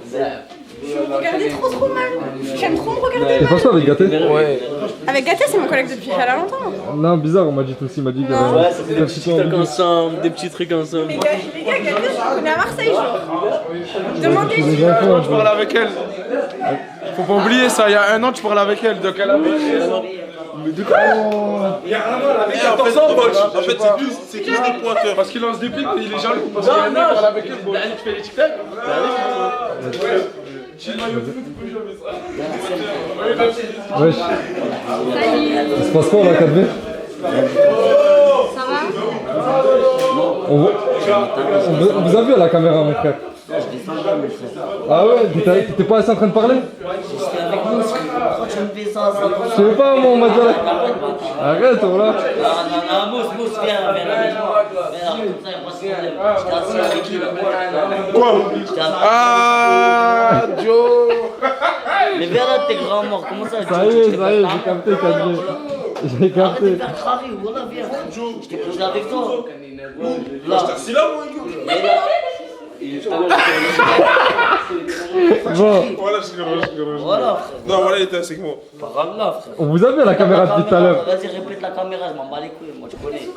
Vous regardez trop mal. J'aime trop me regarder T'es pas ça avec Gaté? Ouais. Avec Gaté, c'est mon collègue depuis très longtemps. Non, bizarre, on m'a dit tout aussi, il m'a dit que... Ouais, ça fait des petits trucs ensemble, des petits trucs ensemble. Les gars, Gaté, je connais à Marseille, genre. Demandez. Tu parlais avec elle. Faut pas oublier ça, il y a un an tu parlais avec elle, donc elle avait... Mais de quoi? Il y a un an avec elle. En fait, c'est tous des pointeurs. Parce qu'il lance des pics et il est jaloux. Parce qu'il aime parler avec elle. Tu fais les TikTok? Wesh. Il se passe quoi là, 4V? Ça va? On vous a vu à la caméra, mon frère? Ah ouais? T'étais pas assez en train de parler? J'étais avec nous, pourquoi tu me fais ça? Je sais pas, moi, on m'a dit... Arrête, voilà. Non, Mousse, viens, j'étais assis avec lui. Quoi? Ah, Joe. Mais viens là, t'es grand mort, comment ça? Ça y est, j'ai capté, 4V. J'ai capté. Arrête de faire craver, voilà, viens. J'étais posé avec toi. Là. J'étais assis là, moi, Hugo. Bon. Voilà, je rigole. Voilà, frère. Non, voilà, il était assis avec moi. Pas grave là, frère. On vous a vu à la caméra depuis tout à l'heure. Vas-y, répète la caméra, je m'en bats les couilles, moi, tu connais.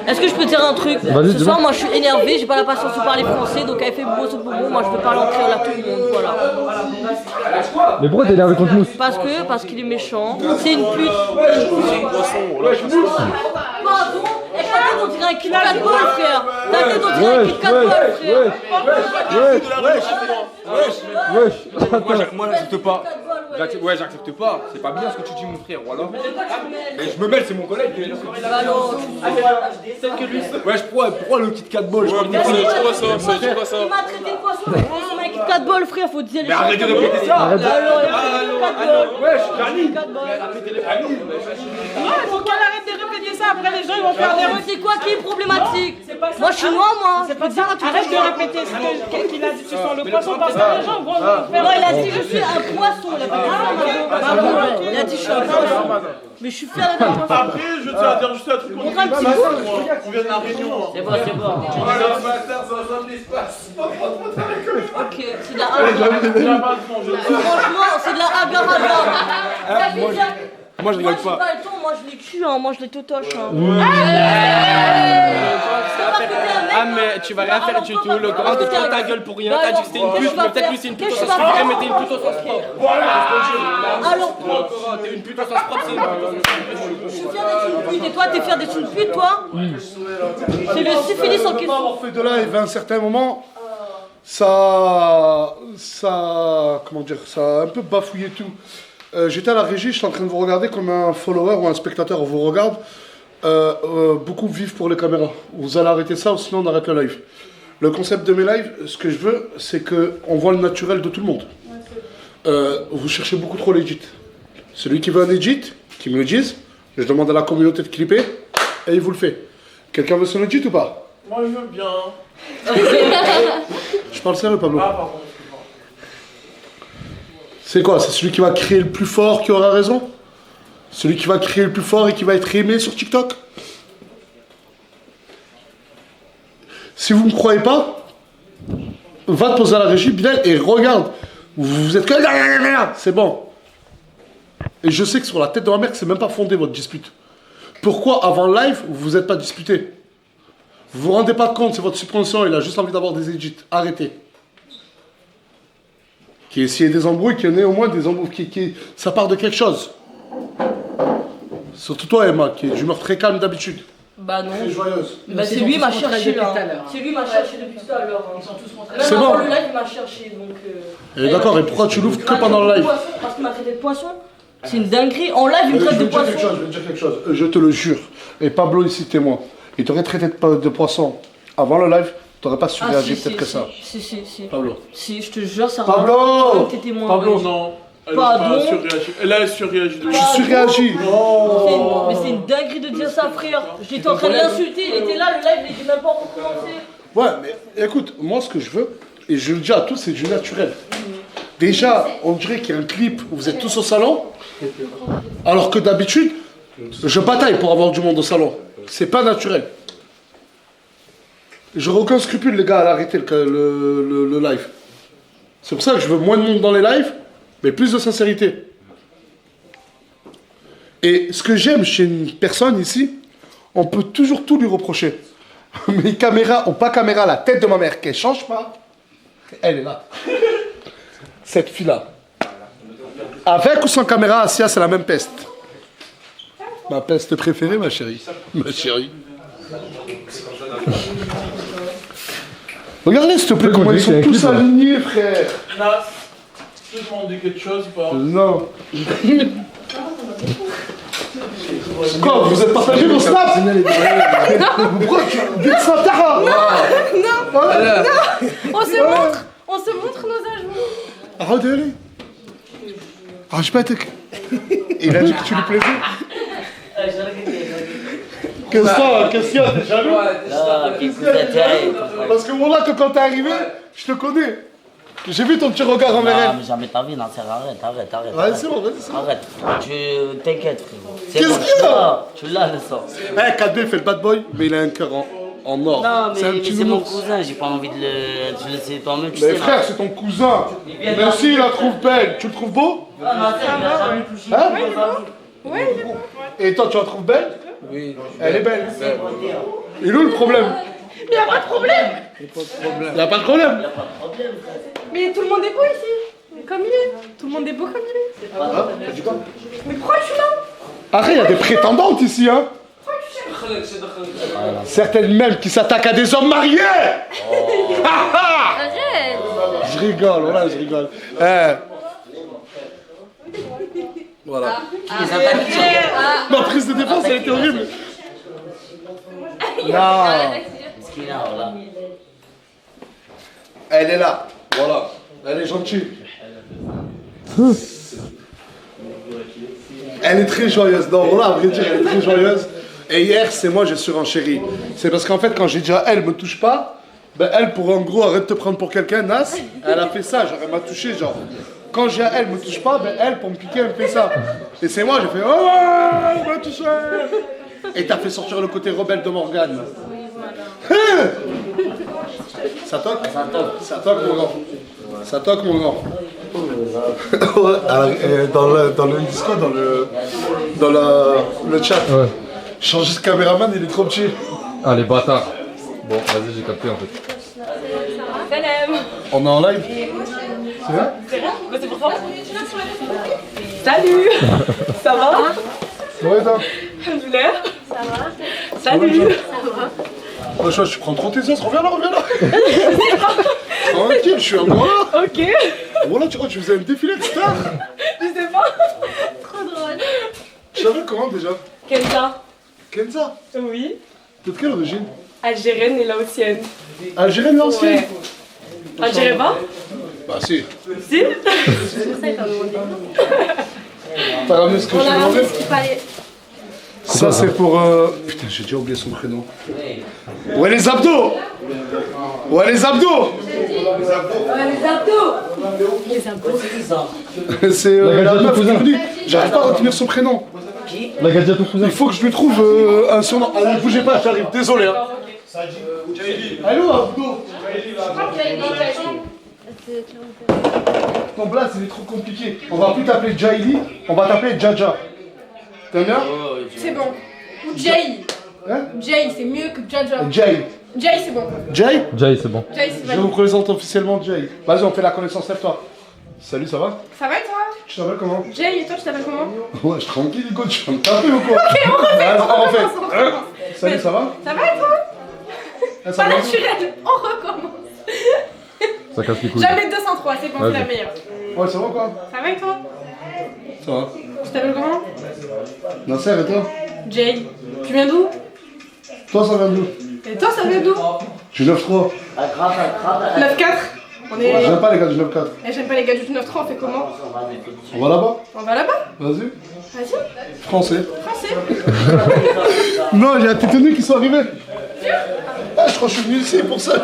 Est-ce que je peux te dire un truc? Ce soir, moi je suis énervé, j'ai pas la patience de parler français, donc elle fait bosser pour moi, je peux parler en créole à tout le monde, voilà. Mais pourquoi t'es énervé contre Mousse? Parce qu'il est méchant, c'est une pute. Pardon, et ta tête on dirait un Kit Kat Ball, frère. Ta tête on dirait un Kit Kat Ball, frère. Moi j'accepte pas. Ouais, j'accepte pas. C'est pas bien ce que tu dis, mon frère, voilà. Mais je me mêle, c'est mon collègue. Bah non, c'est que lui. Ouais, pourquoi le Kit Kat Ball? Il m'a traité de poisson, un Kit Kat Ball, frère, faut dire les choses. Mais arrête de répéter ça. Wesh, Jani. Faut qu'elle arrête de répéter ça, après les gens ils vont faire des... C'est quoi qui est problématique? pas ça. Moi, je suis noire, moi. C'est pas ça. Arrête de répéter ce qu'il a dit. Tu sens le poisson parce que les gens vont faire. Non, il a dit je suis un poisson. Il a pas dit ça. Il a dit je suis un poisson. Mais je suis fière d'être un poisson. Après, je tiens à dire juste un truc. Montre un petit bout. On vient de la Réunion. C'est bon, c'est bon. Ok, c'est de la franchement, c'est de la agarada. Moi je rigole pas. Pas le temps, moi je l'ai cul, hein. Moi je l'ai totoche. Hein. Ah mais tu vas rien faire du tout, le grand te prend ta gueule pour rien, t'as dit que c'était une pute, mais peut-être que c'est une pute au sens propre, mais t'es une pute au sens propre. Alors t'es une pute au sens propre, c'est une pute. Je suis fière d'être une pute et toi t'es fière d'être une pute toi? C'est le syphilis en question. On fait de live à un certain moment, ça comment dire, ça a un peu bafouillé tout. J'étais à la régie, je suis en train de vous regarder comme un follower ou un spectateur vous regarde. Beaucoup vivent pour les caméras. Vous allez arrêter ça ou sinon on arrête le live. Le concept de mes lives, ce que je veux, c'est qu'on voit le naturel de tout le monde. Vous cherchez beaucoup trop l'edit. Celui qui veut un edit, qui me le dise, je demande à la communauté de clipper et il vous le fait. Quelqu'un veut son edit ou pas? Moi je veux bien. Je parle sérieux, Pablo. Ah pardon. C'est quoi? C'est celui qui va crier le plus fort qui aura raison? Celui qui va crier le plus fort et qui va être aimé sur TikTok? Si vous ne me croyez pas, va te poser à la régie, Bilal, et regarde. Vous êtes que... C'est bon. Et je sais que sur la tête de ma mère, c'est même pas fondé votre dispute. Pourquoi avant le live, vous vous êtes pas disputé? Vous vous rendez pas compte, c'est votre subconscient, il a juste envie d'avoir des edits. Arrêtez. S'il y a des embrouilles, qu'il y en ait au moins des embrouilles, ça part de quelque chose. Surtout toi, Emma, qui est d'humeur très calme d'habitude. Bah non. Très joyeuse. Bah c'est lui m'a cherché là. C'est lui m'a cherché depuis tout à l'heure. Ils sont tous rentrés. C'est bon. Le live il m'a cherché donc. Et d'accord, et pourquoi tu l'ouvres que pendant le live? Parce qu'il m'a traité de poisson. C'est une dinguerie. En live il me traite de poisson. Je vais te dire quelque chose. Je te le jure. Et Pablo ici témoin. Il t'aurait traité de poisson avant le live. T'aurais pas su réagir peut-être que ça. Si. Pablo. Si, je te jure, ça Pablo. T'es témoin. Pablo, non. Pardon. Elle a surréagi. Je suis surréagi. Mais c'est une dinguerie de dire ça, frère. J'étais en train de l'insulter, il était là, le live, il était même pas encore commencé. Ouais, mais écoute, moi ce que je veux, et je le dis à tous, c'est du naturel. Déjà, on dirait qu'il y a un clip où vous êtes tous au salon, alors que d'habitude, je bataille pour avoir du monde au salon. C'est pas naturel. J'aurais aucun scrupule, les gars, à arrêter le live. C'est pour ça que je veux moins de monde dans les lives, mais plus de sincérité. Et ce que j'aime chez une personne ici, on peut toujours tout lui reprocher. Mais caméra ou pas caméra, la tête de ma mère, qu'elle change pas, elle est là. Cette fille-là. Avec ou sans caméra, Asia, c'est la même peste. Ma peste préférée, ma chérie. Ma chérie. Regardez, s'il te plaît, comment ils sont tous alignés, frère. Nas, tu peux demander quelque chose ou pas? Non. Quoi, vous êtes partagé nos snaps? Pourquoi tu dis ça, Tara? Non. On se montre nos agements. Arrête d'aller. Ah, je pas il a dit que tu lui plaisais. Qu'est-ce qu'il y a? T'es jaloux? Parce que moi là, quand t'es arrivé, je te connais. J'ai vu ton petit regard envers elle. Non, mais jamais ta vie, Nasser, arrête. Ouais, c'est bon, vas-y, c'est bon. Arrête, tu t'inquiètes, frérot. Qu'est-ce qu'il y a? Tu l'as, le sang. Eh, 4B fait le bad boy, mais il a un cœur en or. Non, mais c'est mon nounours. cousin, j'ai pas envie de le... Tu le sais toi-même, tu Mais sais. frère, c'est ton cousin. Même s'il la trouve belle, tu le trouves beau? Ah, Nasser, Hein? Oui, il est bon. Et toi, tu la trouves belle? Oui. Elle est belle. Et où le problème? Mais y a pas de problème. Y a pas de problème. Mais tout le monde est beau ici. Comme il est. Tout le monde est beau comme il est. Mais pourquoi tu là? Après, y a des prétendantes ici, hein. Certaines même qui s'attaquent à des hommes mariés. Arrête. Je rigole, voilà, je rigole. Voilà. Ma prise de défense, elle était horrible. Non. Elle est là. Voilà. Elle est gentille. Elle est très joyeuse. Non, voilà, à vrai dire, elle est très joyeuse. Et hier, c'est moi, j'ai surenchéri. C'est parce qu'en fait, quand j'ai dit à elle, me touche pas, ben elle, pour en gros, arrête de te prendre pour quelqu'un, Nas, elle a fait ça, genre, elle m'a touché, genre. Quand j'ai à elle, me touche pas, ben elle, pour me piquer, elle me fait ça. Et c'est moi, j'ai fait, oh, elle m'a touché. Et t'as fait sortir le côté rebelle de Morgane. Ça toque? Ça toque, mon grand. Ça toque, mon grand. Dans le Discord, dans le chat, changer de caméraman, il est trop petit. Ah, les bâtards. Bon, vas-y, j'ai capté en fait. Salam. On est en live? C'est vrai? C'est vrai? Bah, c'est pour ça. Salut. Ça va? Ouais, toi? Alhamdoulilah. Ça va? Salut. Ça va? Je prends trop tes os, reviens là. Tranquille, je suis un bon là. Ok. Voilà, tu crois que tu faisais un défilé de stars? Je sais pas. Trop drôle. Tu t'appelles comment déjà? Kenza. Kenza? Oui. T'es de quelle origine? Algérienne et laotienne. Algérienne et laotienne? Ouais. Algérienne pas? Bah si. Si. C'est pour ça qu'il t'a demandé. T'as ramené ce que je t'ai demandé? Ce qu'il fallait. Ça c'est pour... Putain, j'ai déjà oublié son prénom. Ouais les abdos. Ouais les abdos. C'est la meuf qui est venue. J'arrive pas à retenir son prénom. La Gadja tout cousin. Il faut que je lui trouve un surnom. Ah, ne bougez pas, j'arrive, désolé. Hein. Allô Abdo. Ton blaze il est trop compliqué. On va plus t'appeler Jaili, on va t'appeler Jaja. T'aimes bien? C'est bon. Ou Jay. Hein? Jay, c'est mieux que Jaja. Jay. Jay, c'est bon. Jay? Jay, c'est bon. Jay, c'est Je vous présente officiellement Jay. Vas-y, on fait la connaissance, lève-toi. Salut, ça va? Ça va et toi? Tu t'appelles comment? Jay, et toi, tu t'appelles comment? Ouais, je suis tranquille, Nico, tu vas me taper ou quoi? Ok, on refait, Vas-y, on recommence. Salut, ça va? Ça va et toi? Ça va? Pas naturel, on recommence. Ça casse les couilles. Jamais 203, c'est bon, c'est la meilleure. Ouais, ça va quoi? Ça va et toi? Ça va. Tu t'appelles comment? Nasser, et toi? Jay. Tu viens d'où? Toi, ça vient d'où? Et toi, ça vient d'où? Je suis 9-3. 9-4. On est... J'aime pas les gars du 9-4. Eh, j'aime pas les gars du 9-3, on fait comment? On va là-bas? On va là-bas? Vas-y. Vas-y. Français. Français. Non, il y a tes tenues qui sont arrivées. Ah, je crois que je suis venu ici pour ça.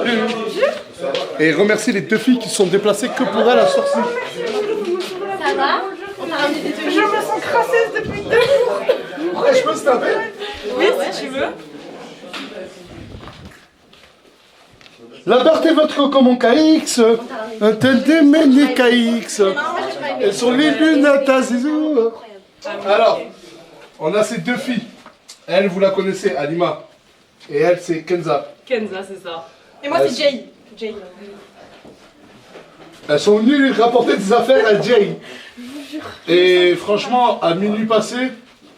Et remercie les deux filles qui se sont déplacées que pour elle à ce soir-ci. Ça va? On a ramené des tenues. Je me sens crasseuse depuis 2 jours. Ouais, je peux se taper? Oui, si tu veux. La Berthe est votre comme mon KX, un tel déméné KX, et sur les lunettes à zizou. Alors, on a ces deux filles. Elle, vous la connaissez, Alima. Et elle, c'est Kenza. Kenza, c'est ça. Et moi, c'est Jay. Jay. Elles sont venues lui rapporter des affaires à Jay. Et franchement, à minuit passé,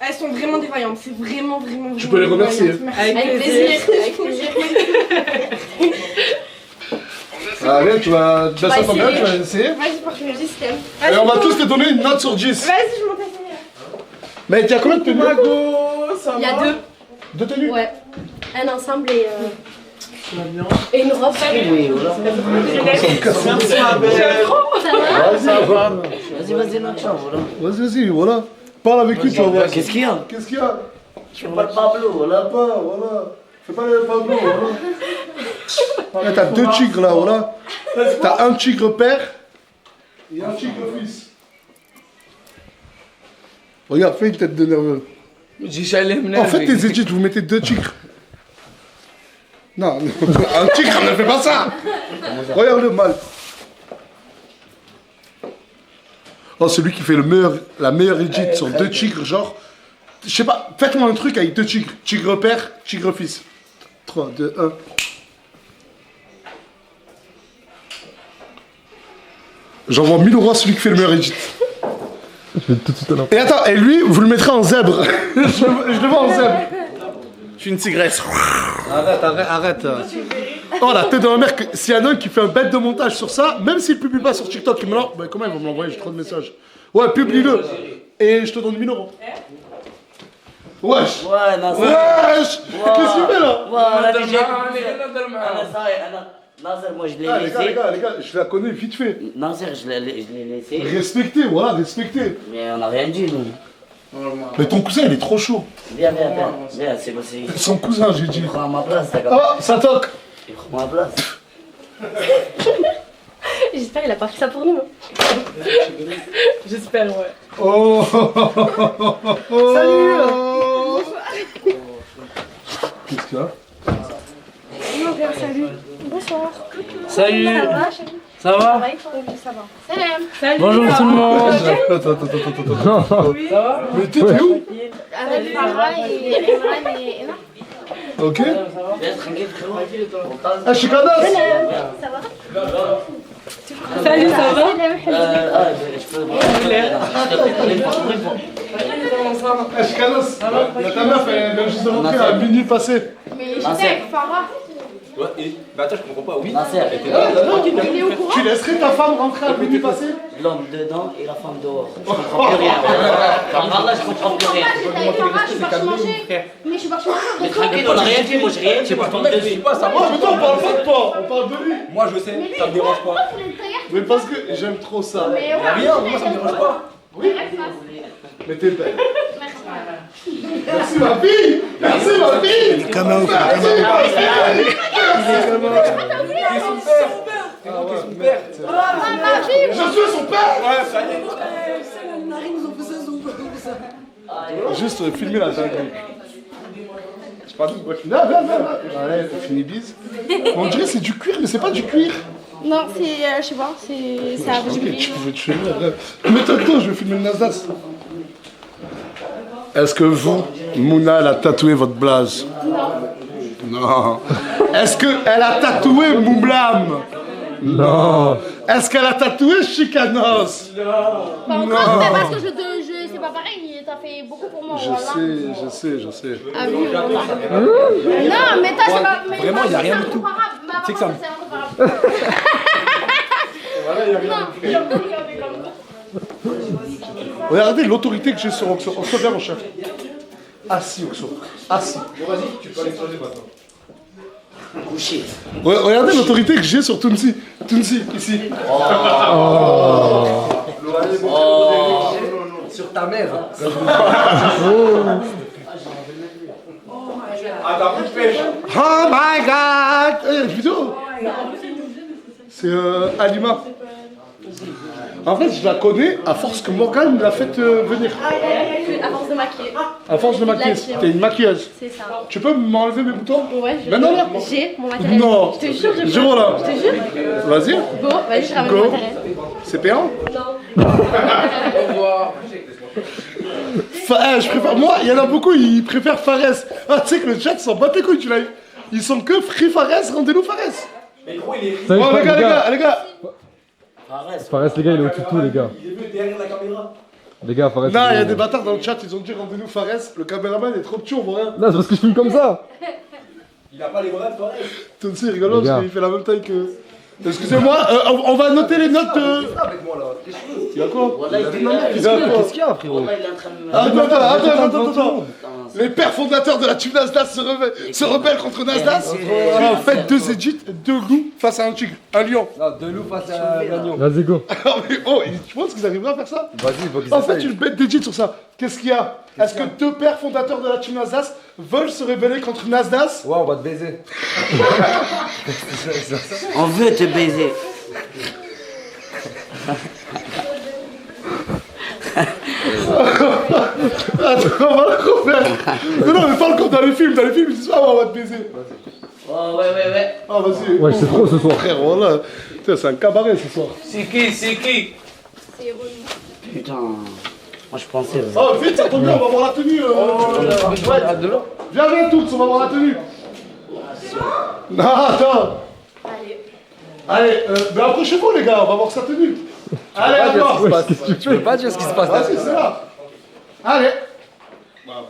Elles sont vraiment défaillantes, c'est vraiment, vraiment. tu peux les remercier. Avec plaisir. Avec plaisir. Allez, tu vas. Ben, ça tombe bien, tu vas essayer. Vas-y, porte-le 10 thème. Et on va tous te donner une note sur 10. Vas-y, je monte à Mais il y a combien de tenues? Il y a 2. 2 tenues? Ouais. Un ensemble et une robe. Oui, voilà. Ça va? Vas-y, Nacha, voilà. Vas-y, voilà. Parle avec lui, tu vas voir. Qu'est-ce qu'il y a? Qu'est-ce qu'il y a? Je fais pas le Pablo, voilà. Voilà. Fais pas le Pablo, voilà. Là, t'as 2 tigres là, voilà. T'as un tigre père et un tigre fils. Regarde, fais une tête de nerveux. En fait, les édits, vous mettez 2 tigres. Non, un tigre ne fait pas ça. Regarde le mal. Oh, celui qui fait la meilleure edit sur 2 tigres, genre. Je sais pas, faites-moi un truc avec 2 tigres. Tigre père, tigre fils. 3, 2, 1. J'envoie 1000 € à celui qui fait le meilleur edit. Je vais tout de suite à la... Et attends, et lui, vous le mettrez en zèbre. je le vois en zèbre. Je suis une tigresse. Arrête. Oh la tête de ma mère, s'il y en a un qui fait un bête de montage sur ça, même s'il publie pas sur TikTok, il me l'a. Bah, comment ils vont me l'envoyer? J'ai trop de messages. Ouais, publie-le. Et je te donne 1000 €. Wesh. Ouais, Nasser. Wesh. Qu'est-ce que tu fais là? Voilà, Nasser, moi je l'ai laissé. Les gars, je la connais vite fait. Nasser, je l'ai laissé. Respectez, voilà, respectez. Mais on n'a rien dit, nous. Mais ton cousin, il est trop chaud. Viens, c'est quoi, c'est... Son cousin, j'ai dit. Il prend ma place, d'accord. Ah, ça toque. Il prend ma place. J'espère qu'il a pas fait ça pour nous. J'espère, ouais. Oh. Salut. Qu'est-ce qu'il y a? Mon père, salut. Bonsoir. Salut. Ça va? Ça va? Ça va? Ça va. Salut. Bonjour tout le monde. Attends. Oui. Ça va? Mais t'es où? Avec Farah et Emran et Emma. Ok. Tranquille, frérot. Ah, je suis Kadas. Ça va? Salut, ça va? Je peux... Ah, je suis Kadas. Ta meuf, elle vient juste de rentrer à minuit passé. Mais j'étais avec Farah. Ouais, bah attends, je comprends pas, oui. Nasser, Il est au courant? Tu laisserais ta femme rentrer à minuit passé? l'homme dedans et la femme dehors. Je comprends plus rien. Là, je comprends plus rien. Je suis parti manger. Mais je suis parti manger. Mais tranquille, on a rien fait, moi j'ai rien fait. C'est pas ton mec, je sais pas, ça Oh, mais toi, on parle pas de toi, on parle de lui. Moi je sais, ça me dérange pas. Mais parce que j'aime trop ça. Mais ouais. Rien, moi ça me dérange pas. Oui. Mais t'es belle. Merci ma fille. Merci ma fille. Les caméras. Merci je suis son père. Ouais, ça y est. Juste filmer la dinguerie. Je parle de quoi? Viens. Ouais, fini bise. On dirait que c'est du cuir, mais c'est pas du cuir. Non, c'est, je sais pas, c'est ça. Ok, tu veux te filmer. Mets-toi, je vais filmer le Nasdaq. Est-ce que vous, Mouna, elle a tatoué votre blaze? Non. Est-ce qu'elle a tatoué Moublam? Non. Est-ce qu'elle a tatoué Chicanos? Pas encore, mais parce que c'est pas pareil, t'as fait beaucoup pour moi. Je sais. Ah oui, non, mais toi, c'est pas. Vraiment, il y a rien du tout. C'est que ça me. Regardez l'autorité que j'ai sur Oxo. Oxo, viens mon chef. Assis, Oxo. Assis. Bon, vas-y, tu peux aller changer maintenant. Couché. Regardez l'autorité que j'ai sur Tunsi. Tunsi, ici. Sur ta mère. Ah, t'as plus de pêche. Oh my god! Vidéo. C'est Alima. En fait, je la connais à force que Morgane me l'a fait venir. À force de maquiller. À force de maquiller. T'es une maquilleuse. C'est ça. Tu peux m'enlever mes boutons? Ouais, Maintenant là? J'ai mon matériel. Non. Je te jure, je Jure là. Je te jure. Vas-y. Bon, vas-y, je ramène Go. mon matériel. C'est payant? Non. Au revoir. Je préfère. Moi, il y en a beaucoup, ils préfèrent Fares. Ah, tu sais que le chat s'en bat les couilles, tu l'as eu. Ils sont que Free Fares, rendez-nous Fares. Mais gros, il est. Bon, les gars. Fares, les gars, il est au-dessus de tout, les gars. Il est venu derrière la caméra. Les gars, Fares. Non, il y a des bâtards dans le chat, ils ont dit rendez-nous Fares. Le caméraman est trop petit, on voit rien. Non, c'est parce que je filme comme ça. Il a pas les bras de pareil. Toi aussi, rigolo Les gars. parce qu'il fait la même taille que. Excusez-moi, on va noter les notes. Avec moi là. Qu'est-ce que tu veux? Il y a quoi? Qu'est-ce qu'il y a, frérot? Attends. Les pères fondateurs de la team Nasdaq se rebellent contre Nasdaq. Alors, faites 2 edits, 2 loups face à un tigre, un lion. Non, 2 loups face à un agneau. Vas-y, go. Tu penses qu'ils arriveraient à faire ça? Vas-y, faut qu'ils En fait, essayent. une bête d'edit sur ça. Qu'est-ce qu'il y a? Est-ce que 2 pères fondateurs de la team Nasdaq veulent se rebeller contre Nasdaq? Ouais, on va te baiser. On veut te baiser. Attends, on va la refaire. Mais non, mais parle comme dans les films. Dans les films, ils disent ah, on va te baiser. Oh, ouais. Ah, vas-y. Ouais, c'est trop ce soir. Frère, voilà. Putain, c'est un cabaret ce soir. C'est qui? C'est Ron. Putain. Moi je pensais. Oh, vite, ça tombe bien, on va voir la tenue. Viens tous, on va voir la tenue. Non, attends. Allez, mais approchez-vous les gars, on va voir sa tenue. Allez, à toi. Tu peux pas dire ce qui se passe là. Vas-y, c'est là. Allez. Waouh.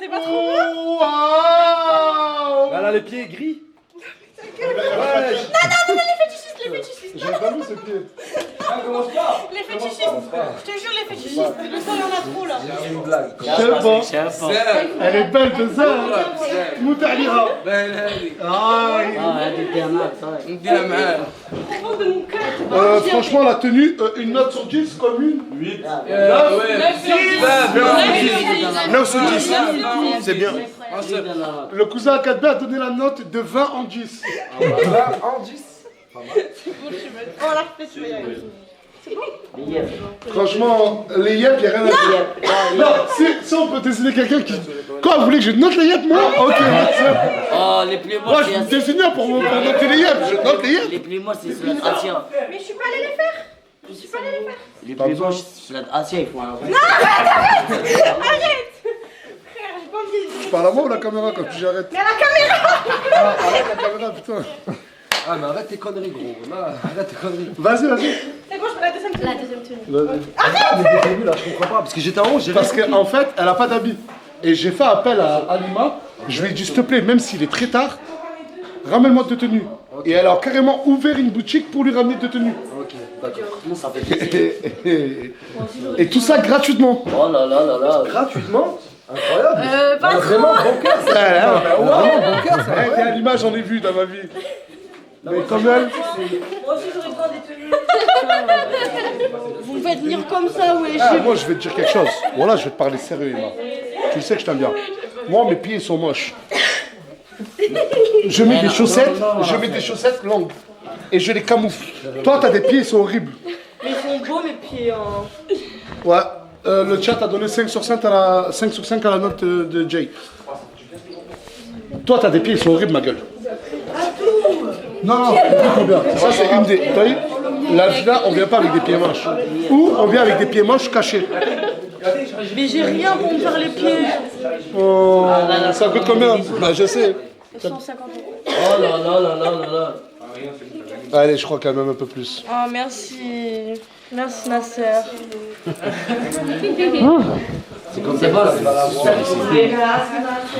C'est pas trop beau? Waouh. Elle a les pieds gris. Non, les fétichistes. J'avais pas vu ce pied. Les fétichistes. Je te jure, les fétichistes. Le sang, il y en a trop là. C'est une blague. J'aime pas. Elle est belle de ça. Mouta Alira. Franchement, la tenue, une note sur 10, commune 8. 9 sur 10. C'est bien. Le cousin à 4B a donné la note de 20 en 10. 20 en 10. On l'a refait, tu vas y arriver. C'est bon? Franchement, les yep, il n'y a rien à dire. Non, si on peut décider quelqu'un qui. Quoi, vous voulez que je note les yep, moi? Ok, Oh, les plus moi, je vais me définir pour noter les yep. Je note les yep. Les plus moches, c'est Slade Asia. Mais je suis pas allée les faire. Je suis pas allée les faire. Les plus moches, Slade Asia, ils font un. Non, arrête. Frère, j'ai pas envie de. Je parle à moi ou la caméra quand j'arrête? Mais à la caméra. Arrête la caméra, putain. Ah, mais arrête tes conneries, gros. Là, arrête tes conneries. Vas-y. C'est bon, je fais la deuxième tenue. La deuxième tenue. Vas-y. Mais t'es vu là, je comprends pas. Parce que j'étais en haut, j'ai Parce qu'en fait, elle a pas d'habit. Et j'ai fait appel à Alima. Je lui ai dit, s'il te plaît, même s'il est très tard, ramène-moi deux tenues. Et elle a carrément ouvert une boutique pour lui ramener deux tenues. Ok, d'accord. Comment ça fait plaisir? Et tout ça gratuitement. Oh là là là là. Gratuitement? Incroyable. Pas trop. Vraiment bon cœur, ça. Vraiment bon cœur, ça. Et Alima, j'en ai vu dans ma vie. Mais quand même. Moi aussi, j'aurais besoin des tenues. Vous me faites venir comme ça, wesh. Moi, je vais te dire quelque chose. Voilà, je vais te parler sérieux, Emma. Tu sais que je t'aime bien. Moi, mes pieds sont moches. Je mets des chaussettes, longues. Et je les camoufle. Toi, t'as des pieds, ils sont horribles. Mais ils sont beaux, mes pieds. Hein. Ouais. Le chat a donné 5 sur 5 à la note de Jay. Toi, t'as des pieds, ils sont horribles, ma gueule. Non, écoute bien. Ça, c'est une des. T'as vu? Là, on vient pas avec des pieds moches. Ou on vient avec des pieds moches cachés. Mais j'ai rien pour me faire les pieds. Oh, ça coûte combien? Bah, je sais. 150 €. Oh là là là là là là. Allez, je crois quand même un peu plus. Oh, merci. Merci, ma sœur. C'est comme c'est bon.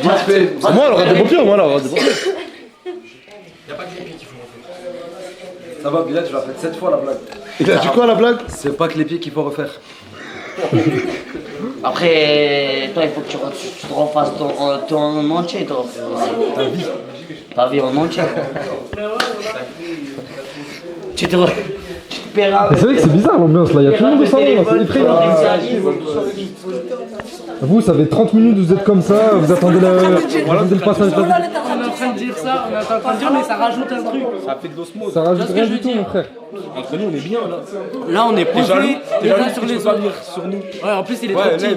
Moi, elle aura des beaux pieds, moi, elle aura des beaux pieds. Ça va, Bilal, tu l'as fait 7 fois la blague. Il a dit quoi la blague? C'est pas que les pieds qu'il faut refaire. Après, toi, il faut que tu te refasses ton entier, toi. Ta vie en entier. Tu te paieras. C'est vrai que c'est bizarre l'ambiance là, il y a tout le monde au salon là, c'est effrayant. Vous, ça fait 30 minutes, vous êtes comme ça, vous attendez le passage. On est en train de dire ça, on est en train de dire, mais ça rajoute un truc. Ça fait de l'osmose. Ça rajoute rien du tout, mon frère. Entre nous, on est bien là. Là, on est posé les uns sur les autres. Sur nous. Ouais, en plus, il est trop petit.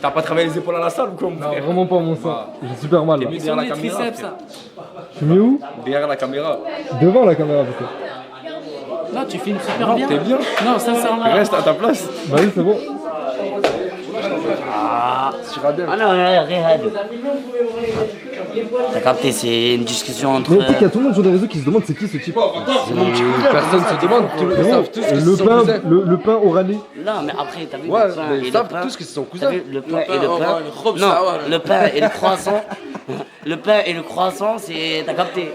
T'as pas travaillé les épaules à la salle ou quoi, mon frère? Vraiment pas mon sang, j'ai super mal là. T'es mis derrière la Les caméra. triceps, ça. Tu mets où? Derrière la caméra. Devant la caméra peut-être. Là, tu filmes super bien. T'es bien. Non, sincèrement. Reste à ta place. Vas-y, c'est bon. Ah non, rien. T'as capté, c'est une discussion entre. Mais tu sais qu'il y a tout le monde sur les réseaux qui se demande c'est qui ce type. Personne se demande, ils savent tous que c'est son cousin. Le pain orané. Non, mais après, t'as vu Ouais, le pain mais et ils le savent pain. tous que c'est son cousin. T'as vu le pain et le pain. Non, le pain et le croissant. Le pain et le croissant, c'est. T'as capté.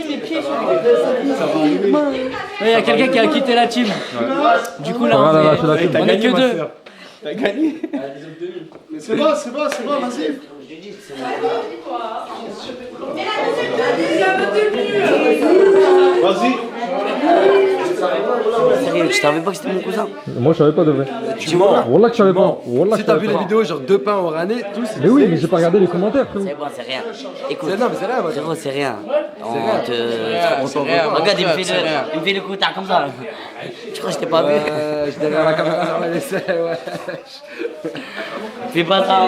Mes pieds sont. Il y a quelqu'un qui a quitté la team. Du coup, là, Ah, là, on est que deux. T'as gagné. C'est bon, vas-y. Vas-y. Sérieux, tu savais pas que c'était mon cousin? Moi je savais pas de vrai. Tu mens. Wallah que je savais pas. Wallah Si que je t'as savais vu les pas. vidéos, genre 2 pains oranés, tout c'est. Mais oui, mais j'ai pas regardé les commentaires, frérot. C'est bon, c'est rien. Écoute. Non, mais c'est rien, moi. Frérot, c'est rien. C'est rien. Regarde, il me fait le coup comme ça. Tu crois que je t'ai pas vu? Je derrière la caméra, ça va laisser, ouais. Fais pas ça.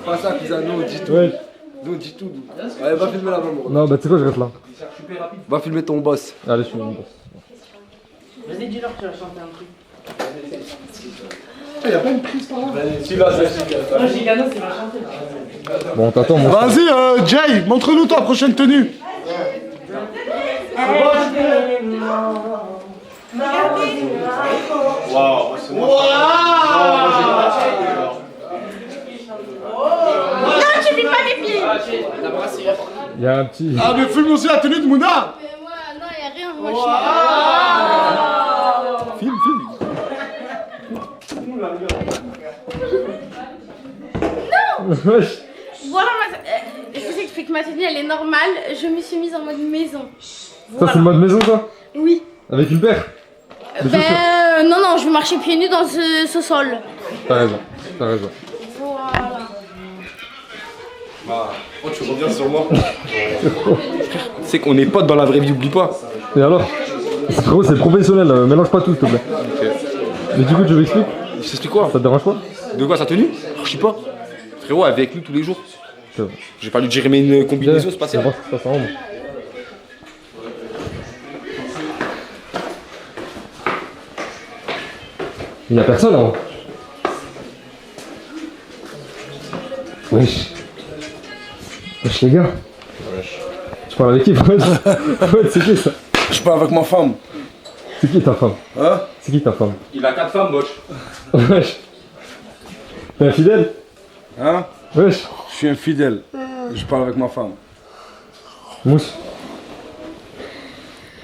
Pas ça, cousin, nous on dit tout. Ouais. Nous on dit tout. Nous. Allez, va filmer la maman. Non, bah tu sais quoi, je reste là. Va filmer ton boss. Allez, je suis une boss. Vas-y, dis-leur que tu vas chanter un truc. Y'a pas une prise par là? Moi, Gigano, c'est ma chanter. Bon, t'attends, mon frère. Vas-y, Jay, montre-nous ta prochaine tenue. Waouh. Non, tu filmes pas mes pieds. Il y a un petit. Ah, mais filme aussi la tenue de Mouna. Non, y'a rien. Moi, Filme. Wesh. Voilà, je vous explique, ma tenue elle est normale, je me suis mise en mode maison. Ça, c'est le mode maison, ça? Oui. Avec une paire? Non, je vais marcher pieds nus dans ce sol. T'as raison, t'as raison. Voilà. Bah, oh, tu reviens sur moi. C'est qu'on est potes dans la vraie vie, oublie pas. Et alors? Frérot, c'est professionnel, mélange pas tout, s'il te plaît. Ok. Mais du coup, tu veux expliquer? Je t'explique quoi? Ça te dérange pas? De quoi, sa tenue? Je sais pas. Frérot, avec nous tous les jours. J'ai pas lui dire mais une combinaison spatiale. Ça s'en rend. Il y a personne là-haut. Wesh. Wesh les gars. Wesh. Tu parles avec qui? Ouais, c'est qui ça? Je parle avec ma femme. C'est qui ta femme? Hein? C'est qui ta femme? Il a 4 femmes, moche. Wesh. T'es infidèle? Hein? Wesh. Je suis infidèle. Je parle avec ma femme. Mousse.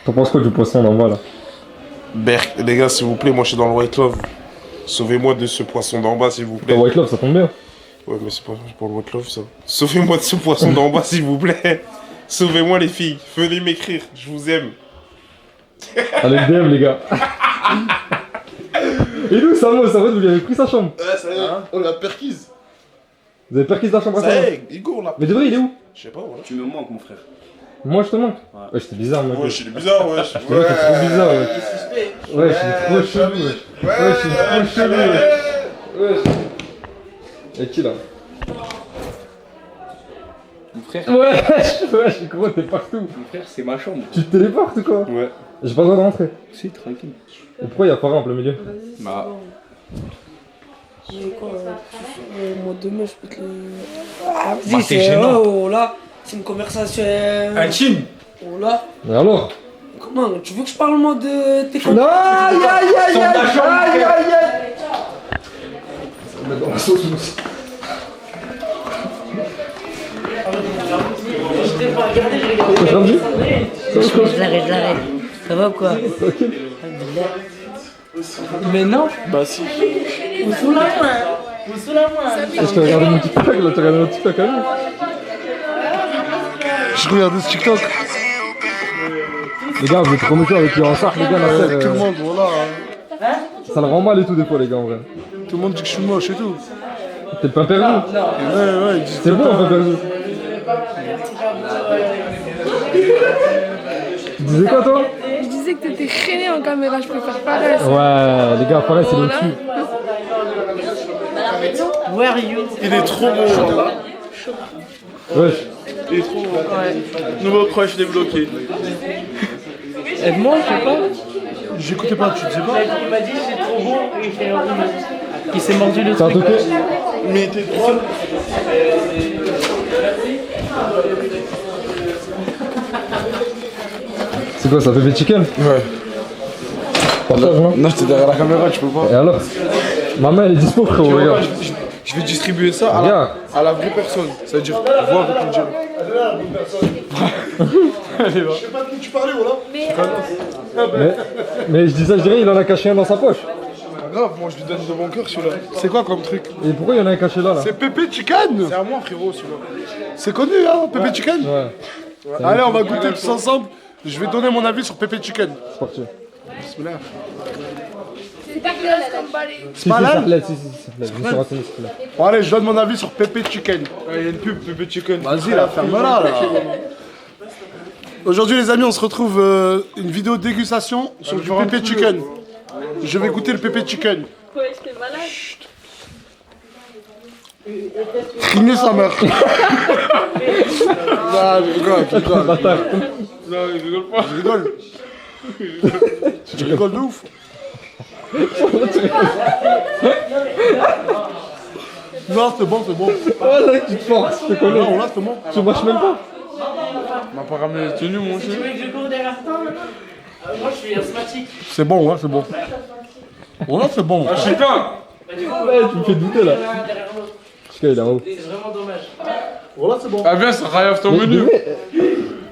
T'en penses quoi du poisson d'en bas là? Berk, les gars, s'il vous plaît, moi je suis dans le White Love. Sauvez-moi de ce poisson d'en bas, s'il vous plaît. Le White Love, ça tombe bien. Ouais, mais c'est pas pour le White Love, ça. Sauvez-moi de ce poisson d'en bas, s'il vous plaît. Sauvez-moi, les filles. Venez m'écrire, je vous aime. Allez, DM, les gars. Et nous, Samo, ça va, vous lui avez pris sa chambre? Ouais, ça y est, on l'a perquise. Vous avez perquis la chambre à Ça y Samo? est, Igor, on l'a. Mais de vrai, il est où? Je sais pas, voilà. Tu me manques, mon frère. Moi, je te manque? Ouais, j'étais bizarre, moi. Ouais, je suis bizarre, ouais. Ouais, t'es trop bizarre, ouais. Ouais, je suis trop chelou, ouais. Ouais, je suis trop chelou, ouais. Ouais. Y'a qui là? Mon frère. Ouais, je suis gros, t'es partout. Mon frère, c'est ma chambre. Tu te téléportes ou quoi? Ouais. J'ai pas le droit de rentrer. Si, tranquille. Et pourquoi y'a Farah en plein milieu? Bah. J'ai quoi moi demain je peux te le. Ah, Bah, vas-y, t'es c'est gênant. oh là, c'est une conversation. Intime. Oh là. Mais alors? Comment? Tu veux que je parle moi de tes Non, aïe aïe aïe aïe aïe aïe aïe. Dans la sauce mousse. Je l'arrête. Ça va ou quoi? Mais non. Bah si. Vous sous la main. Je te regardé mon TikTok là, tu regardé mon TikTok à lui? Je regardais ce TikTok. Les gars, vous êtes trop méchants avec lui en char, les gars, la terre. Tout le monde, voilà. Ça le rend mal et tout des fois, les gars, en vrai. Tout le monde dit que je suis moche et tout. T'es pas perdu? Ouais, ils disent C'est bon, on pas perdu. Tu disais quoi, toi? Je disais que t'étais traîné en caméra, je préfère Fares. Ouais, les gars, pareil, c'est le dessus. Where are you? Il est trop beau. Wesh. Il est trop beau. Nouveau crush débloqué. Aide-moi, je sais pas. J'écoutais pas, tu disais pas? Il m'a dit c'est trop beau et il s'est mordu le T'as un truc. toqué? Mais t'es trop. C'est quoi ça, bébé chicken? Ouais. Partage, non? Non, j'étais derrière la caméra, tu peux pas. Et alors? Ma main elle est dispo, frérot, regarde. Je vais distribuer ça à la vraie personne. Ça veut dire, vois avec une gemme. Allez, va. Je sais pas de qui tu parlais, voilà. Mais je dis ça, je dirais, il en a caché un dans sa poche. Pas grave, moi je lui donne de mon cœur celui-là. C'est quoi comme truc? Et pourquoi il y en a un caché là? C'est Pépé Chicken. C'est à moi, frérot, celui-là. C'est connu, hein, Pépé Chicken? Ouais. Allez, on va goûter tous ensemble. Je vais donner mon avis sur Pépé Chicken. C'est parti. Bismillah. C'est pas clair, comme balai. C'est pas là? Si, je me suis renseigné, s'il te plaît. Bon, allez, je donne mon avis sur Pépé Chicken. Il y a une pub, Pépé Chicken. Vas-y, là, ferme-la, là. Aujourd'hui, les amis, on se retrouve une vidéo de dégustation sur du Pépé Chicken. Je vais goûter le Pépé Chicken. Ouais, j'étais malade. Crigner sa mère. Non, je rigole, je rigole. Non, je rigole pas. Je rigole. Tu rigoles de ouf. Non, c'est bon, c'est bon. Oh là, tu te forces, je te connais. Non, là, c'est bon. Tu marches même pas. On m'a pas ramené les tenues, mon chien. Tu veux que je cours derrière toi maintenant? Moi je suis asthmatique. C'est bon, ouais, c'est bon. Bon, là, c'est bon. Ah, Chica! Ouais, tu me fais douter là. Chica, il est en haut. C'est vraiment dommage. Voilà, c'est bon. Ah, viens, ça rayave ton menu.